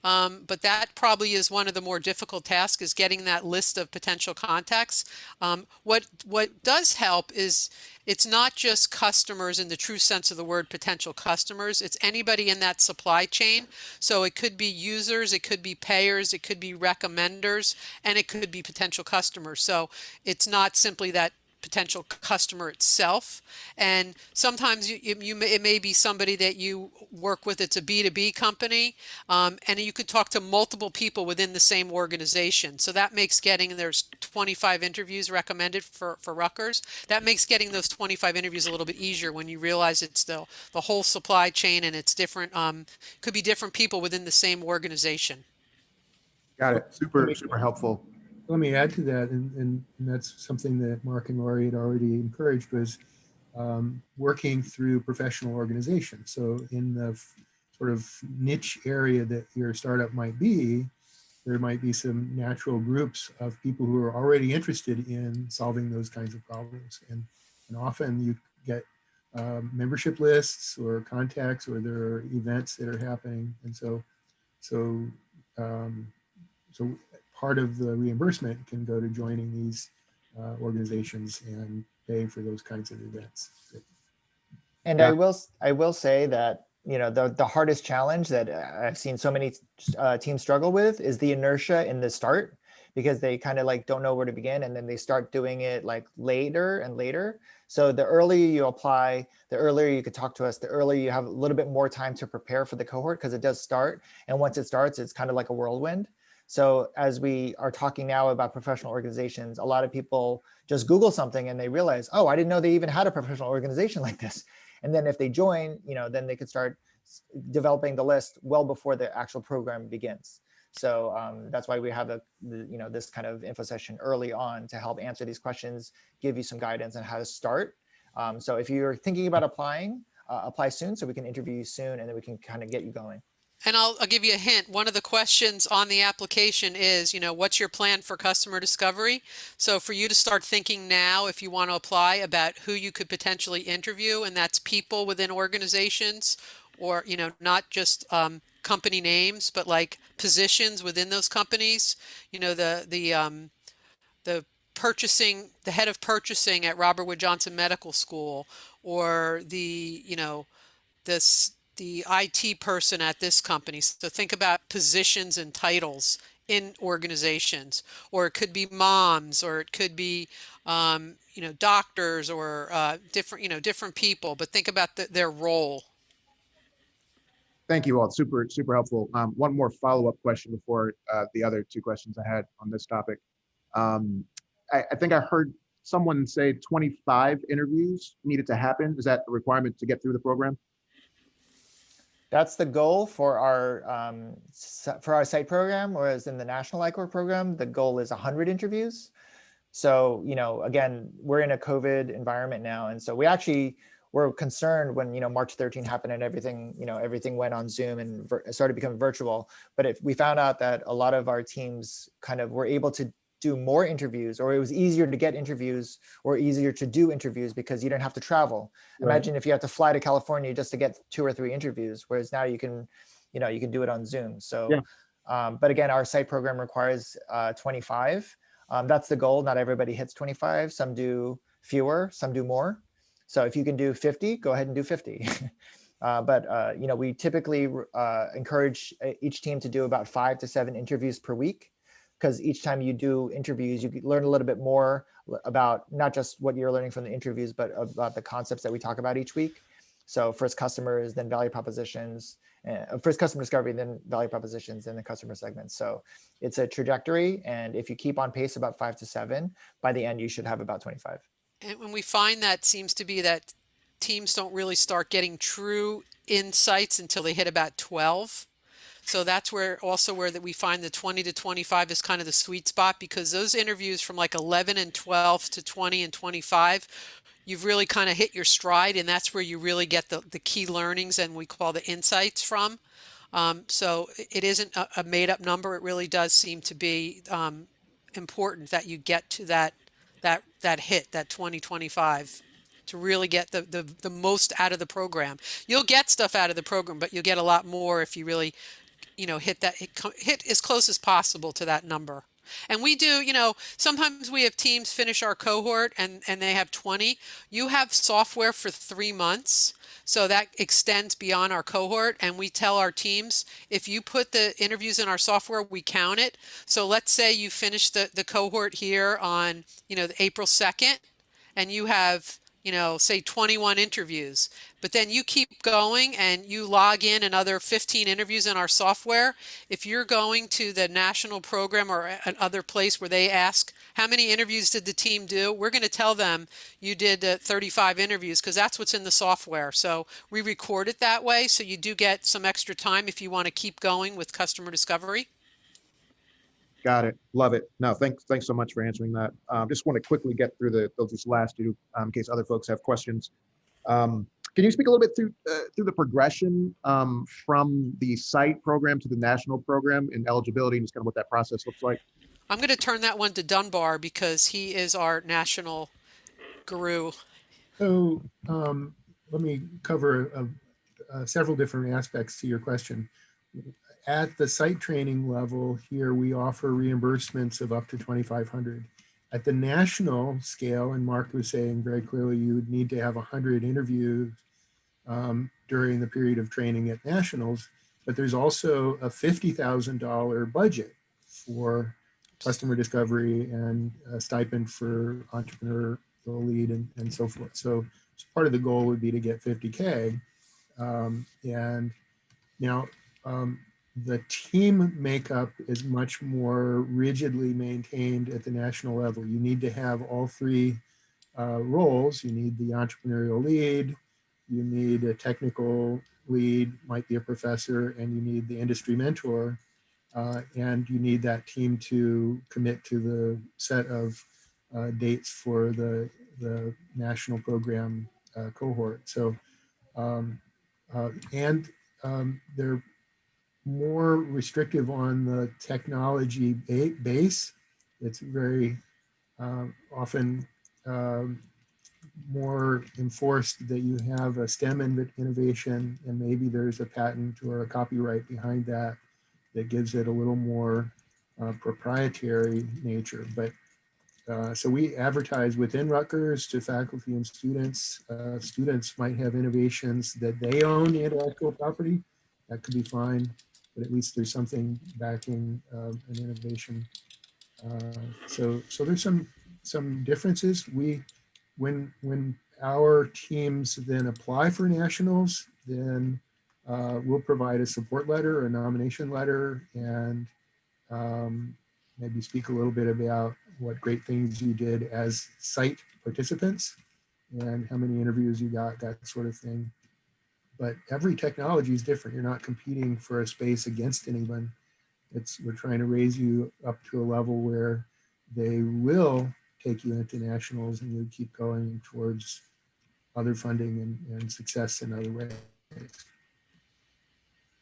but that probably is one of the more difficult tasks, is getting that list of potential contacts. What does help is it's not just customers in the true sense of the word, potential customers. It's anybody in that supply chain. So it could be users, it could be payers, it could be recommenders, and it could be potential customers. So it's not simply that potential customer itself. And sometimes it may be somebody that you work with. It's a B2B company, and you could talk to multiple people within the same organization. So that makes there's 25 interviews recommended for Rutgers. That makes getting those 25 interviews a little bit easier when you realize it's the whole supply chain, and it's different, could be different people within the same organization. Got it. Super helpful. Let me add to that, and that's something that Mark and Lori had already encouraged, was working through professional organizations. So in the sort of niche area that your startup might be, there might be some natural groups of people who are already interested in solving those kinds of problems. And often you get membership lists or contacts, or there are events that are happening. And so part of the reimbursement can go to joining these organizations and pay for those kinds of events. And Yeah. I will say that, the hardest challenge that I've seen so many teams struggle with is the inertia in the start, because they kind of don't know where to begin, and then they start doing it later and later. So the earlier you apply, the earlier you could talk to us, the earlier you have a little bit more time to prepare for the cohort, because it does start. And once it starts, it's kind of like a whirlwind. So as we are talking now about professional organizations, a lot of people just Google something and they realize, oh, I didn't know they even had a professional organization like this. And then if they join, then they could start developing the list well before the actual program begins. So that's why we have this kind of info session early on to help answer these questions, give you some guidance on how to start. So if you're thinking about applying, apply soon so we can interview you soon, and then we can kind of get you going. And I'll give you a hint. One of the questions on the application is, what's your plan for customer discovery? So for you to start thinking now, if you want to apply, about who you could potentially interview, and that's people within organizations, or, not just company names, but positions within those companies. The head of purchasing at Robert Wood Johnson Medical School, or the IT person at this company. So think about positions and titles in organizations, or it could be moms, or it could be, doctors, or different people, but think about their role. Thank you all. Super helpful. One more follow-up question before the other two questions I had on this topic. I think I heard someone say 25 interviews needed to happen. Is that the requirement to get through the program? That's the goal for our site program, whereas in the national I-Corps program, the goal is 100 interviews. So, again, we're in a COVID environment now. And so we're concerned when, March 13 happened and everything went on Zoom and started becoming virtual. But if we found out that a lot of our teams kind of were able to do more interviews, or it was easier to get interviews or easier to do interviews because you didn't have to travel. Right. Imagine if you have to fly to California just to get 2 or 3 interviews, whereas now you can do it on Zoom. So, Yeah. but again, our site program requires 25. That's the goal. Not everybody hits 25. Some do fewer, some do more. So if you can do 50, go ahead and do 50. But we typically encourage each team to do about 5 to 7 interviews per week, because each time you do interviews, you learn a little bit more about not just what you're learning from the interviews, but about the concepts that we talk about each week. So first customers, then value propositions, first customer discovery, then value propositions, then the customer segments. So it's a trajectory. And if you keep on pace about 5 to 7, by the end, you should have about 25. And when we find that seems to be that teams don't really start getting true insights until they hit about 12. So that's where that we find the 20 to 25 is kind of the sweet spot, because those interviews from like 11 and 12 to 20 and 25, you've really kind of hit your stride, and that's where you really get the key learnings and we call the insights from. So it isn't a made up number. It really does seem to be important that you get to that hit, that 2025, to really get the most out of the program. You'll get stuff out of the program, but you'll get a lot more if you really hit as close as possible to that number. And we do, sometimes we have teams finish our cohort and they have 20. You have software for 3 months. So that extends beyond our cohort. And we tell our teams, if you put the interviews in our software, we count it. So let's say you finish the cohort here on, April 2nd, and you have, say 21 interviews, but then you keep going and you log in another 15 interviews in our software. If you're going to the national program or another place where they ask, how many interviews did the team do? We're going to tell them you did 35 interviews, because that's what's in the software. So we record it that way. So you do get some extra time if you want to keep going with customer discovery. Got it. Love it. No, thanks so much for answering that. Just want to quickly get through those last two in case other folks have questions. Can you speak a little bit through the progression from the site program to the national program and eligibility, and just kind of what that process looks like? I'm going to turn that one to Dunbar because he is our national guru. So let me cover several different aspects to your question. At the site training level here, we offer reimbursements of up to $2,500. At the national scale, and Mark was saying very clearly, you would need to have 100 interviews during the period of training at nationals, but there's also a $50,000 budget for customer discovery and a stipend for entrepreneurial lead and so forth. So part of the goal would be to get 50K. And now, the team makeup is much more rigidly maintained at the national level. You need to have all 3 roles. You need the entrepreneurial lead, you need a technical lead, might be a professor, and you need the industry mentor. And you need that team to commit to the set of dates for the national program cohort. So, they're more restrictive on the technology base. It's very often more enforced that you have a STEM innovation, and maybe there's a patent or a copyright behind that gives it a little more proprietary nature. But so we advertise within Rutgers to faculty and students. Students might have innovations that they own the intellectual property. That could be fine, but at least there's something backing an innovation. So there's some differences. When our teams then apply for nationals, then we'll provide a support letter, a nomination letter, and maybe speak a little bit about what great things you did as site participants and how many interviews you got, that sort of thing. But every technology is different. You're not competing for a space against anyone. We're trying to raise you up to a level where they will take you into nationals and you keep going towards other funding and success in other ways.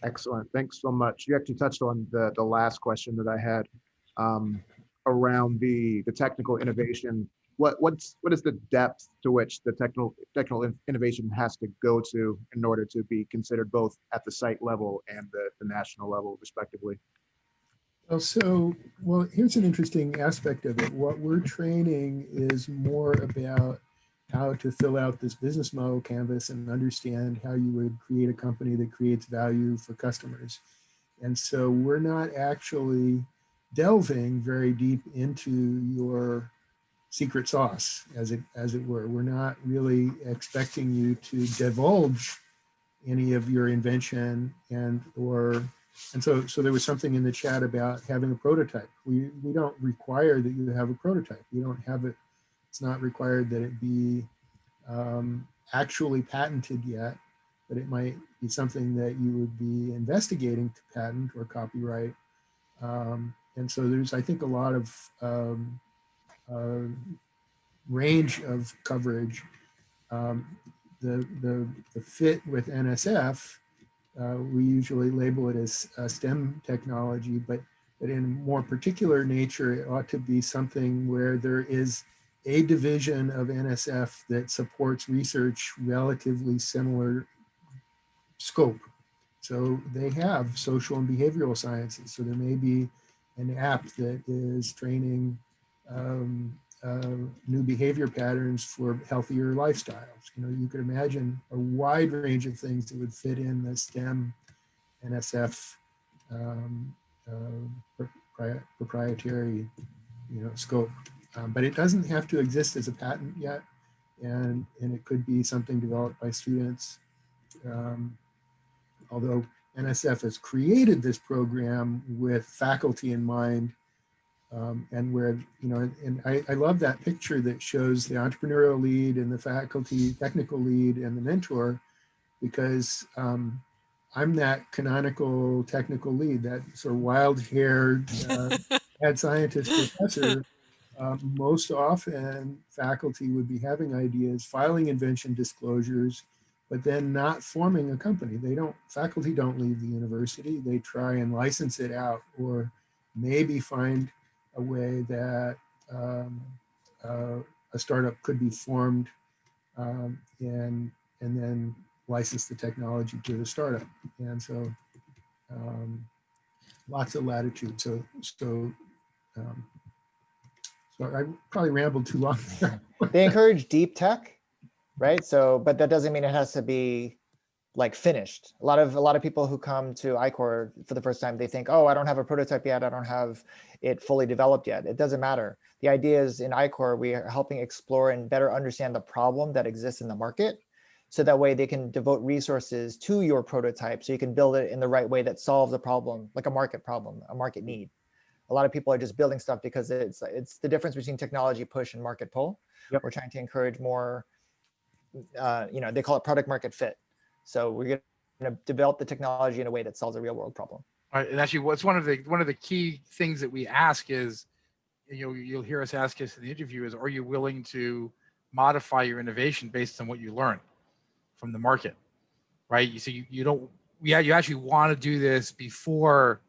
Excellent. Thanks so much. You actually touched on the last question that I had around the technical innovation. What is the depth to which the technical innovation has to go to in order to be considered both at the site level and the national level, respectively? Well, here's an interesting aspect of it. What we're training is more about how to fill out this business model canvas and understand how you would create a company that creates value for customers. And so we're not actually delving very deep into your secret sauce, as it were. We're not really expecting you to divulge any of your invention and so there was something in the chat about having a prototype. We don't require that you have a prototype. We don't have it. It's not required that it be actually patented yet, but it might be something that you would be investigating to patent or copyright. And so there's, I think, a lot of range of coverage. The fit with NSF, we usually label it as STEM technology, but in more particular nature, it ought to be something where there is a division of NSF that supports research relatively similar scope. So they have social and behavioral sciences. So there may be an app that is training new behavior patterns for healthier lifestyles. You know, you could imagine a wide range of things that would fit in the STEM NSF proprietary, scope. But it doesn't have to exist as a patent yet, and it could be something developed by students. Although NSF has created this program with faculty in mind, and where, and I love that picture that shows the entrepreneurial lead and the faculty technical lead and the mentor, because I'm that canonical technical lead, that sort of wild-haired mad scientist professor. Most often, faculty would be having ideas, filing invention disclosures, but then not forming a company. Faculty don't leave the university. They try and license it out, or maybe find a way that a startup could be formed and then license the technology to the startup. And so lots of latitude. So I probably rambled too long there. They encourage deep tech, right? So, but that doesn't mean it has to be like finished. A lot of people who come to I-Corps for the first time, they think, oh, I don't have a prototype yet. I don't have it fully developed yet. It doesn't matter. The idea is in I-Corps, we are helping explore and better understand the problem that exists in the market. So that way they can devote resources to your prototype so you can build it in the right way that solves a problem, like a market problem, a market need. A lot of people are just building stuff because it's the difference between technology push and market pull. Yep. We're trying to encourage more, they call it product market fit. So we're going to develop the technology in a way that solves a real world problem. Right, and actually, what's one of the key things that we ask is, you'll hear us ask us in the interview is, are you willing to modify your innovation based on what you learn from the market, right? You actually want to do this before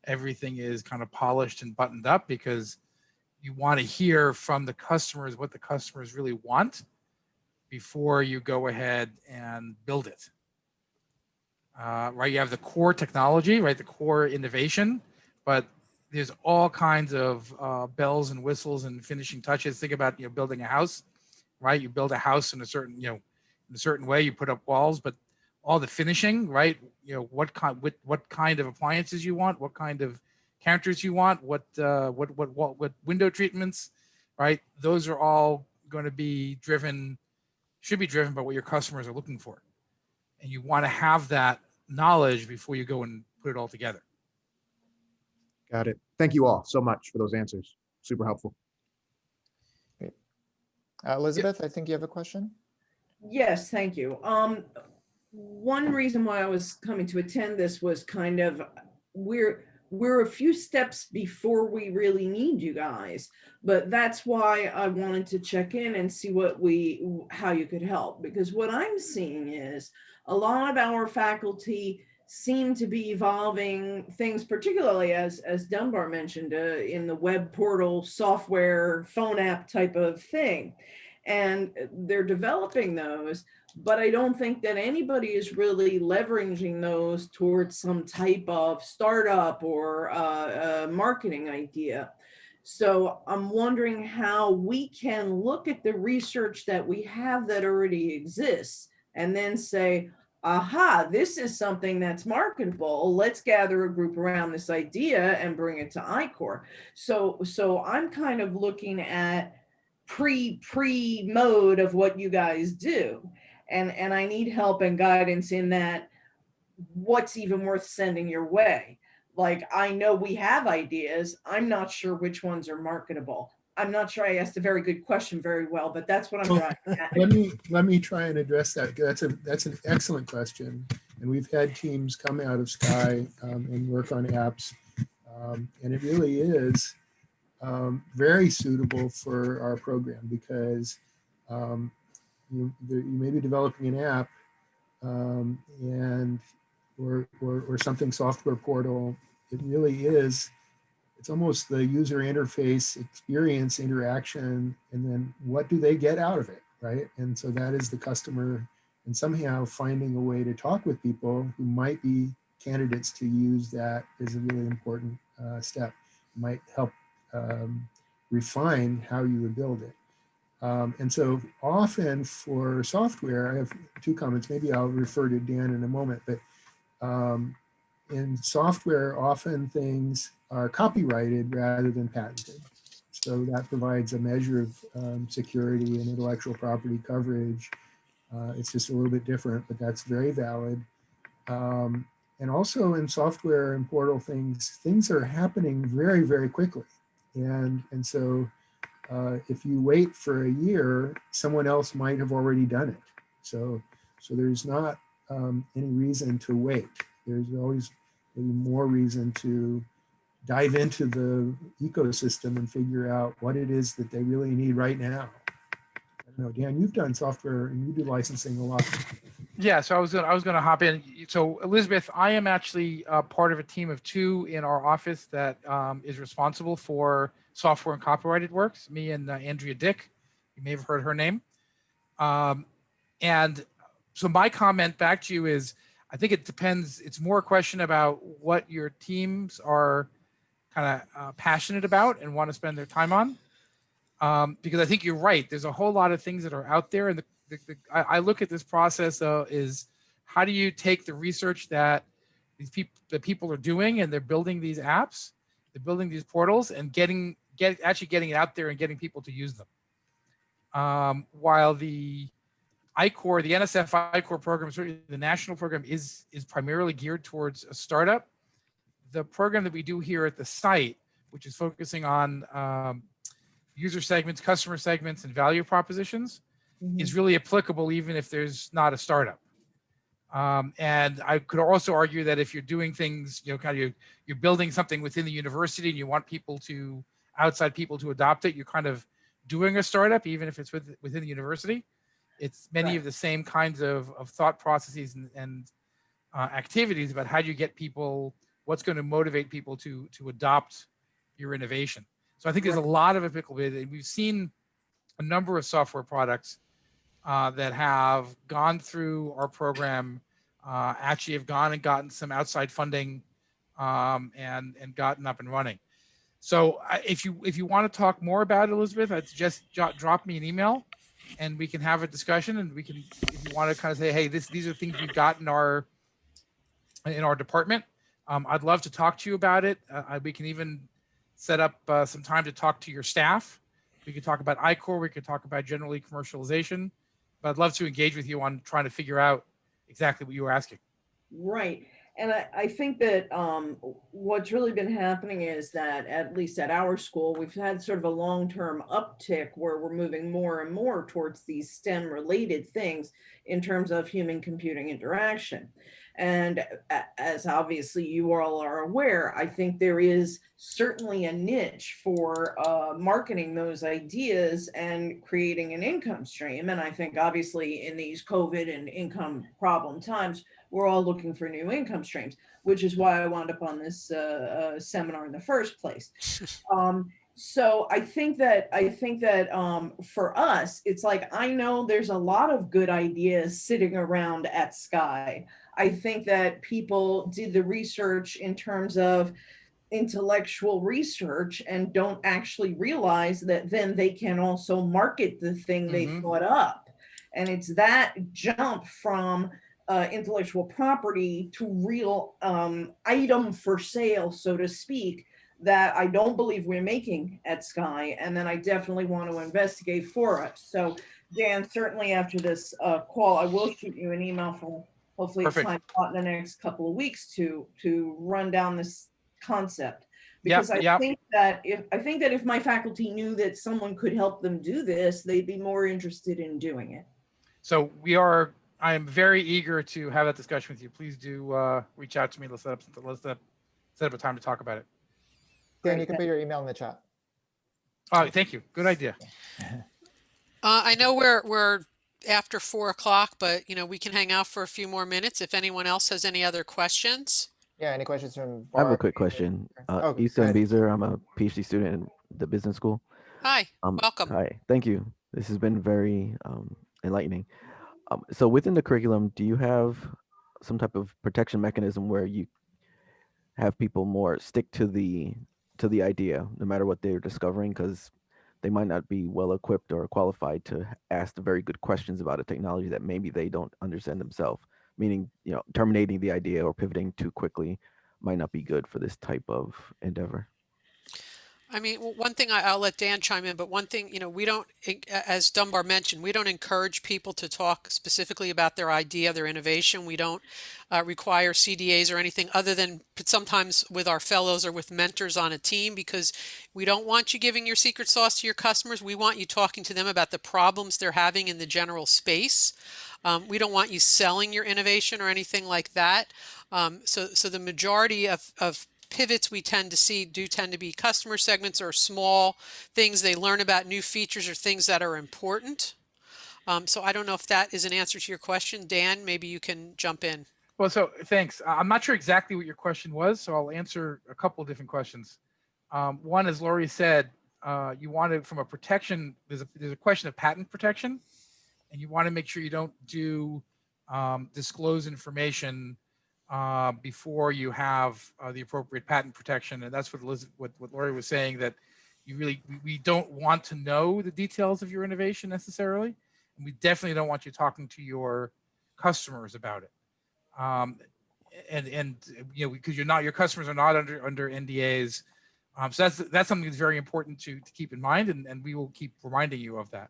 everything is kind of polished and buttoned up, because you want to hear from the customers what the customers really want before you go ahead and build it. Right, you have the core technology, right, the core innovation, but there's all kinds of bells and whistles and finishing touches. Think about building a house, right? You build a house in a certain in a certain way. You put up walls, but all the finishing, right? What kind of appliances you want, what kind of counters you want, what window treatments, right? Those are all going to be should be driven by what your customers are looking for, and you want to have that knowledge before you go and put it all together. Got it. Thank you all so much for those answers. Super helpful. Great. Elizabeth, I think you have a question. Yes, thank you. One reason why I was coming to attend this was kind of, we're a few steps before we really need you guys. But that's why I wanted to check in and see how you could help, because what I'm seeing is a lot of our faculty seem to be evolving things, particularly as Dunbar mentioned, in the web portal software phone app type of thing. And they're developing those, but I don't think that anybody is really leveraging those towards some type of startup or marketing idea. So I'm wondering how we can look at the research that we have that already exists and then say, aha, this is something that's marketable. Let's gather a group around this idea and bring it to I-Corps. So I'm kind of looking at pre mode of what you guys do. And I need help and guidance in that. What's even worth sending your way? Like, I know we have ideas. I'm not sure which ones are marketable. I'm not sure I asked a very good question very well, but that's what I'm Well, driving at. let me try and address that. That's an excellent question, and we've had teams come out of Sky and work on apps, and it really is very suitable for our program, because you may be developing an app and or something software portal. It really is. It's almost the user interface experience interaction, and then what do they get out of it, right? And so that is the customer, and somehow finding a way to talk with people who might be candidates to use that is a really important step. It might help refine how you would build it. And so often for software, I have two comments. Maybe I'll refer to Dan in a moment, but in software, often things are copyrighted rather than patented. So that provides a measure of security and intellectual property coverage. It's just a little bit different, but that's very valid. And also in software and portal things are happening very, very quickly. And so if you wait for a year, someone else might have already done it. So there's not any reason to wait. There's always maybe more reason to dive into the ecosystem and figure out what it is that they really need right now. I don't know, Dan, you've done software and you do licensing a lot. Yeah, so I was gonna hop in. So Elizabeth, I am actually part of a team of 2 in our office that is responsible for software and copyrighted works. Me and Andrea Dick, you may have heard her name. And so my comment back to you is, I think it depends. It's more a question about what your teams are kind of passionate about and want to spend their time on. Because I think you're right. There's a whole lot of things that are out there, and I look at this process is how do you take the research that people are doing, and they're building these apps, they're building these portals, and actually getting it out there and getting people to use them. While the I-Corps, the NSF I-Corps program, certainly the national program, is primarily geared towards a startup. The program that we do here at the site, which is focusing on user segments, customer segments, and value propositions, is really applicable even if there's not a startup. And I could also argue that if you're doing things, you're building something within the university and you want outside people to adopt it, you're kind of doing a startup, even if it's within the university. It's many of the same kinds of thought processes and activities about how do you get people, what's going to motivate people to adopt your innovation. So I think there's a lot of applicability. We've seen a number of software products that have gone through our program, actually have gone and gotten some outside funding and gotten up and running. So if you want to talk more about it, Elizabeth, I'd just drop me an email and we can have a discussion, and we can, if you want to kind of say, hey, these are things we've got in our department. I'd love to talk to you about it. We can even set up some time to talk to your staff. We could talk about I-Corps. We could talk about generally commercialization. But I'd love to engage with you on trying to figure out exactly what you were asking. Right. And I think that what's really been happening is that, at least at our school, we've had sort of a long-term uptick where we're moving more and more towards these STEM related things in terms of human computing interaction. And as obviously you all are aware, I think there is certainly a niche for marketing those ideas and creating an income stream. And I think obviously in these COVID and income problem times, we're all looking for new income streams, which is why I wound up on this seminar in the first place. So I think that for us, it's like, I know there's a lot of good ideas sitting around at Sky. I think that people did the research in terms of intellectual research and don't actually realize that then they can also market the thing they thought up. And it's that jump from intellectual property to real item for sale, so to speak, that I don't believe we're making at Sky, and then I definitely want to investigate for us. So Dan, certainly after this call, I will shoot you an email for hopefully a time slot in the next couple of weeks to run down this concept. Because I think that if my faculty knew that someone could help them do this, they'd be more interested in doing it. So I am very eager to have that discussion with you. Please do reach out to me. Let's set up a time to talk about it. Dan, you can put your email in the chat. Oh, thank you. Good idea. I know we're after 4 o'clock, but we can hang out for a few more minutes if anyone else has any other questions. Yeah, any questions from I have a Barb? quick question. Oh, go Ethan ahead. Beezer, I'm a PhD student in the business school. Hi, welcome. Hi, thank you. This has been very enlightening. So within the curriculum, do you have some type of protection mechanism where you have people more stick to the idea, no matter what they're discovering, because they might not be well equipped or qualified to ask the very good questions about a technology that maybe they don't understand themselves? Meaning, terminating the idea or pivoting too quickly might not be good for this type of endeavor. I mean, one thing I'll let Dan chime in, but one thing, we don't, as Dunbar mentioned, we don't encourage people to talk specifically about their idea, their innovation. We don't require CDAs or anything other than sometimes with our fellows or with mentors on a team, because we don't want you giving your secret sauce to your customers. We want you talking to them about the problems they're having in the general space. We don't want you selling your innovation or anything like that. So the majority of pivots we tend to see tend to be customer segments or small things they learn about, new features or things that are important. So I don't know if that is an answer to your question. Dan, maybe you can jump in. Well, so thanks. I'm not sure exactly what your question was, so I'll answer a couple of different questions. One, as Lori said, you wanted from a protection, there's a question of patent protection, and you want to make sure you don't do disclose information before you have the appropriate patent protection. And that's what Lori was saying, that we don't want to know the details of your innovation necessarily. And we definitely don't want you talking to your customers about it. Because your customers are not under NDAs. So that's something that's very important to keep in mind, and we will keep reminding you of that.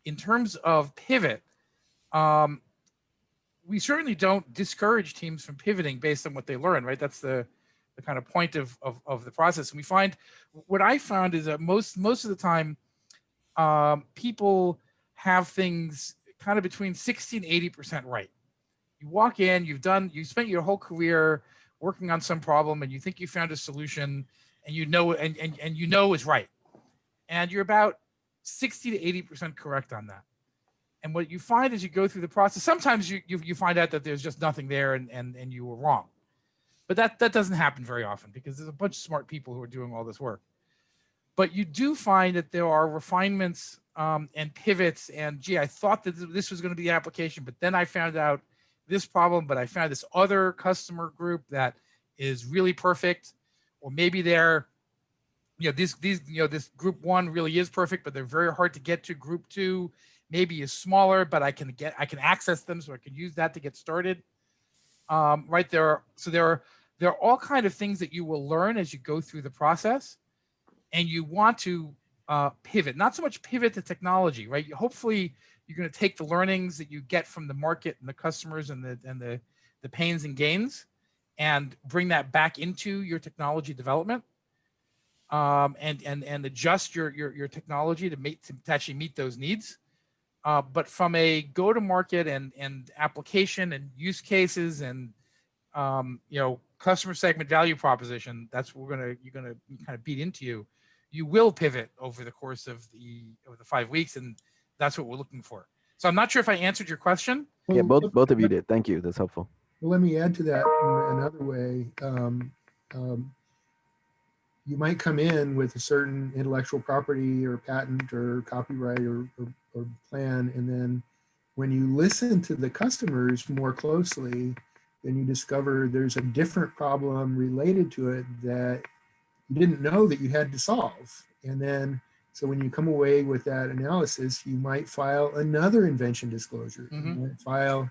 In terms of pivot, we certainly don't discourage teams from pivoting based on what they learn, right? That's the kind of point of the process. And what I found is that most of the time, people have things kind of between 60 and 80% right. You walk in, you spent your whole career working on some problem, and you think you found a solution, and you know it's right. And you're about 60 to 80% correct on that. And what you find as you go through the process, sometimes you find out that there's just nothing there and you were wrong. But that doesn't happen very often, because there's a bunch of smart people who are doing all this work. But you do find that there are refinements and pivots, and gee, I thought that this was going to be the application, but then I found out this problem, but I found this other customer group that is really perfect. Or maybe this group one really is perfect, but they're very hard to get to. Group two maybe is smaller, but I can access them, so I can use that to get started. Right there. So there are all kinds of things that you will learn as you go through the process, and you want to pivot. Not so much pivot to technology, right? Hopefully, you're going to take the learnings that you get from the market and the customers and the pains and gains, and bring that back into your technology development, and adjust your technology to actually meet those needs. But from a go-to-market and application and use cases and customer segment value proposition, that's what you're gonna kind of beat into you. You will pivot over the course of the 5 weeks, and that's what we're looking for. So I'm not sure if I answered your question. Yeah, Well, both of you did. Thank you. That's helpful. Well, let me add to that in another way. You might come in with a certain intellectual property or patent or copyright or plan, and then when you listen to the customers more closely, then you discover there's a different problem related to it that you didn't know that you had to solve. And then, so when you come away with that analysis, you might file another invention disclosure. You might file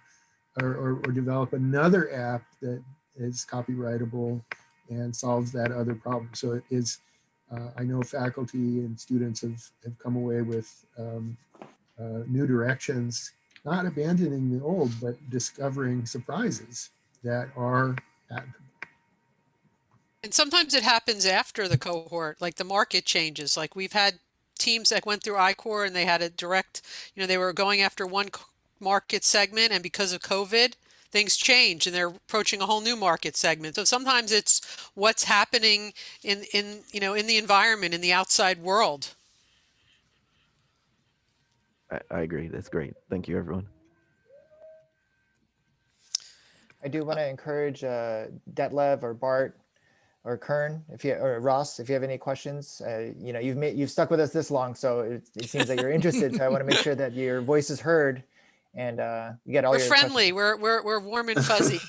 or develop another app that is copyrightable and solves that other problem. So it is, I know faculty and students have come away with new directions, not abandoning the old, but discovering surprises that are patentable. And sometimes it happens after the cohort, like the market changes. Like we've had teams that went through I-Corps and they had a direct, they were going after one market segment, and because of COVID, things change and they're approaching a whole new market segment. So sometimes it's what's happening in the environment, in the outside world. I agree. That's great. Thank you, everyone. I do want to encourage Detlev or Bart or Kern, or Ross, if you have any questions. You've stuck with us this long, so it seems that you're interested. So I want to make sure that your voice is heard, and you get all your friendly. questions. We're warm and fuzzy.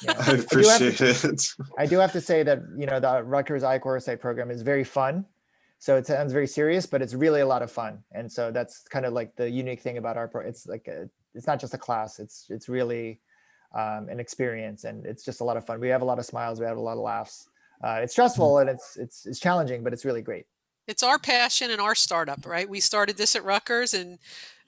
Yeah. I appreciate it. I do have to say that the Rutgers I-Corps site program is very fun. So it sounds very serious, but it's really a lot of fun. And so that's kind of like the unique thing about our program. It's like it's not just a class. It's really an experience, and it's just a lot of fun. We have a lot of smiles. We have a lot of laughs. It's stressful and it's challenging, but it's really great. It's our passion and our startup, right? We started this at Rutgers, and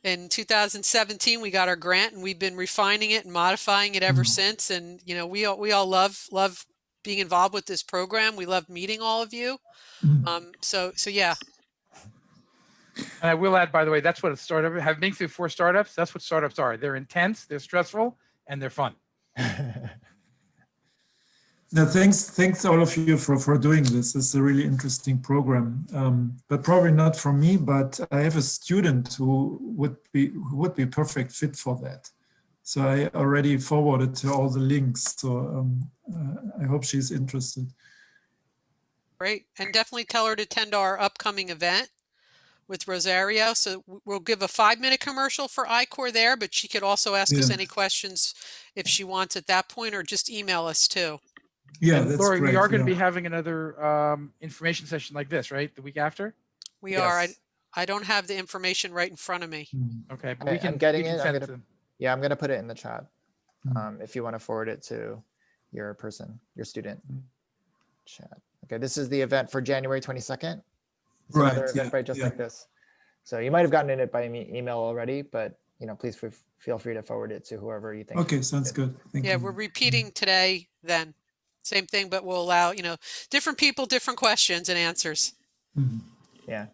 in 2017 we got our grant, and we've been refining it and modifying it ever since. And we all love being involved with this program. We love meeting all of you. So yeah. And I will add, by the way, that's what a startup. Have been through 4 startups. That's what startups are. They're intense, they're stressful, and they're fun. No, thanks all of you for doing this. It's a really interesting program, but probably not for me. But I have a student who would be perfect fit for that. So I already forwarded her all the links. So I hope she's interested. Great, and definitely tell her to attend our upcoming event with Rosario. So we'll give a 5-minute commercial for I-Corps there, but she could also ask us any questions if she wants at that point, or just email us too. Yeah, and that's Lori, great. we are going to be having another information session like this, right? The week after? We are. I don't have the information right in front of me. Okay, but we can. I'm getting it. Send it to them. Yeah, I'm going to put it in the chat if you want to forward it to your student. Chat. Okay, this is the event for January 22nd. It's another event right just like this. So you might have gotten it by email already, but please feel free to forward it to whoever you think. Okay, sounds good. Thank you. We're repeating today then. Same thing, but we'll allow, different people, different questions and answers. Yeah.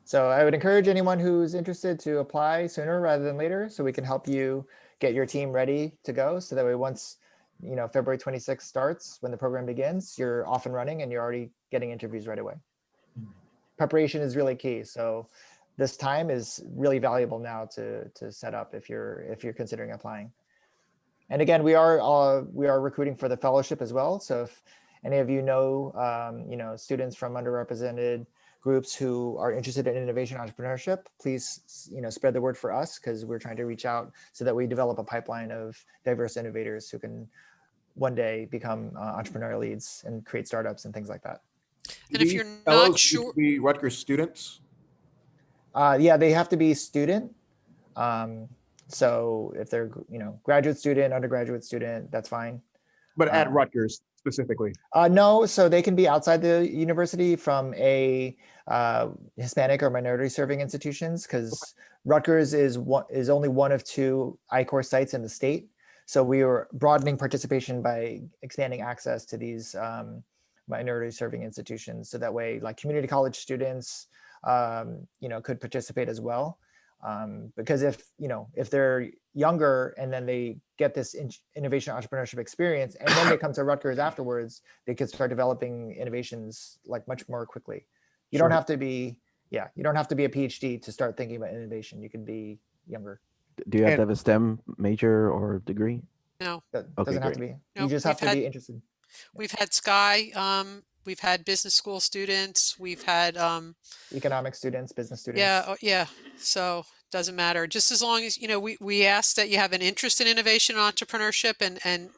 So I would encourage anyone who's interested to apply sooner rather than later, so we can help you get your team ready to go. So that way, once February 26th starts, when the program begins, you're off and running and you're already getting interviews right away. Preparation is really key. So this time is really valuable now to set up if you're considering applying. And again, we are recruiting for the fellowship as well. So if any of you know students from underrepresented groups who are interested in innovation entrepreneurship, please spread the word for us, because we're trying to reach out so that we develop a pipeline of diverse innovators who can one day become entrepreneurial leads and create startups and things like that. And if you're not sure, need to be Rutgers students. Yeah, they have to be student. So if they're graduate student, undergraduate student, that's fine. But at Rutgers specifically? No, so they can be outside the university from a Hispanic or minority serving institutions, because Rutgers is only one of 2 I-Corps sites in the state. So we are broadening participation by expanding access to these minority serving institutions. So that way, like community college students, could participate as well. Because if they're younger and then they get this innovation entrepreneurship experience and then they come to Rutgers afterwards, they could start developing innovations like much more quickly. You don't have to be, you don't have to be a PhD to start thinking about innovation. You can be younger. Do you have to have a STEM major or degree? No, That Okay, doesn't have to great. be. no, You just have to be interested. we've had Sky, we've had business school students, we've had, Economic students, business students. yeah, yeah. So doesn't matter. Just as long as, we ask that you have an interest in innovation and entrepreneurship and,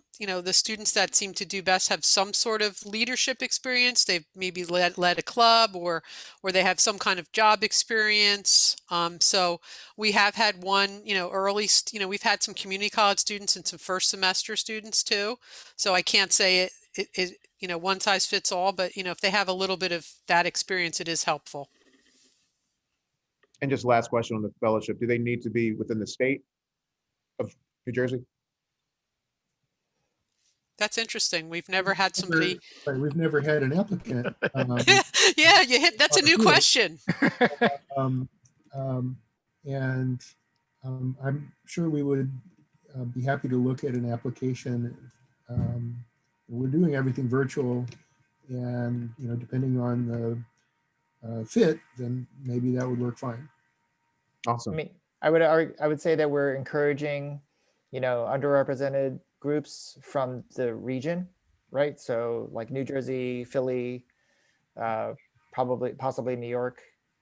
the students that seem to do best have some sort of leadership experience. They've maybe led a club or they have some kind of job experience. So we have had one, we've had some community college students and some first semester students too. So I can't say it one size fits all, but if they have a little bit of that experience, it is helpful. And just last question on the fellowship, do they need to be within the state of New Jersey? That's interesting. We've never had somebody. We've never had an applicant. Yeah, that's a new question. And I'm sure we would be happy to look at an application. We're doing everything virtual, and depending on the fit, then maybe that would work fine. Awesome. I mean, I would say that we're encouraging, underrepresented groups from the region, right? So like New Jersey, Philly, possibly New York.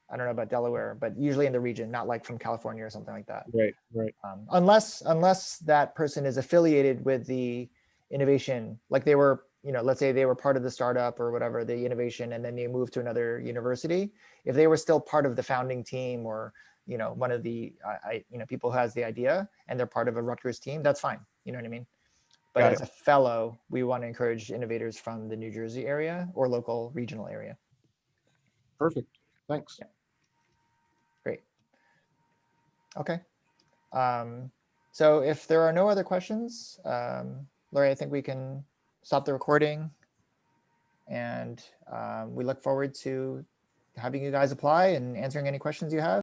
I don't know about Delaware, but usually in the region, not like from California or something like that. Right. Unless that person is affiliated with the innovation, like they were, let's say they were part of the startup or whatever, the innovation, and then they moved to another university. If they were still part of the founding team or, one of the, people who has the idea and they're part of a Rutgers team, that's fine. You know what I mean? But Got as a fellow, we want to encourage innovators from the New Jersey area or local regional area. Perfect. Thanks. Yeah. Great. Okay. So if there are no other questions, Lori, I think we can stop the recording, and we look forward to having you guys apply and answering any questions you have.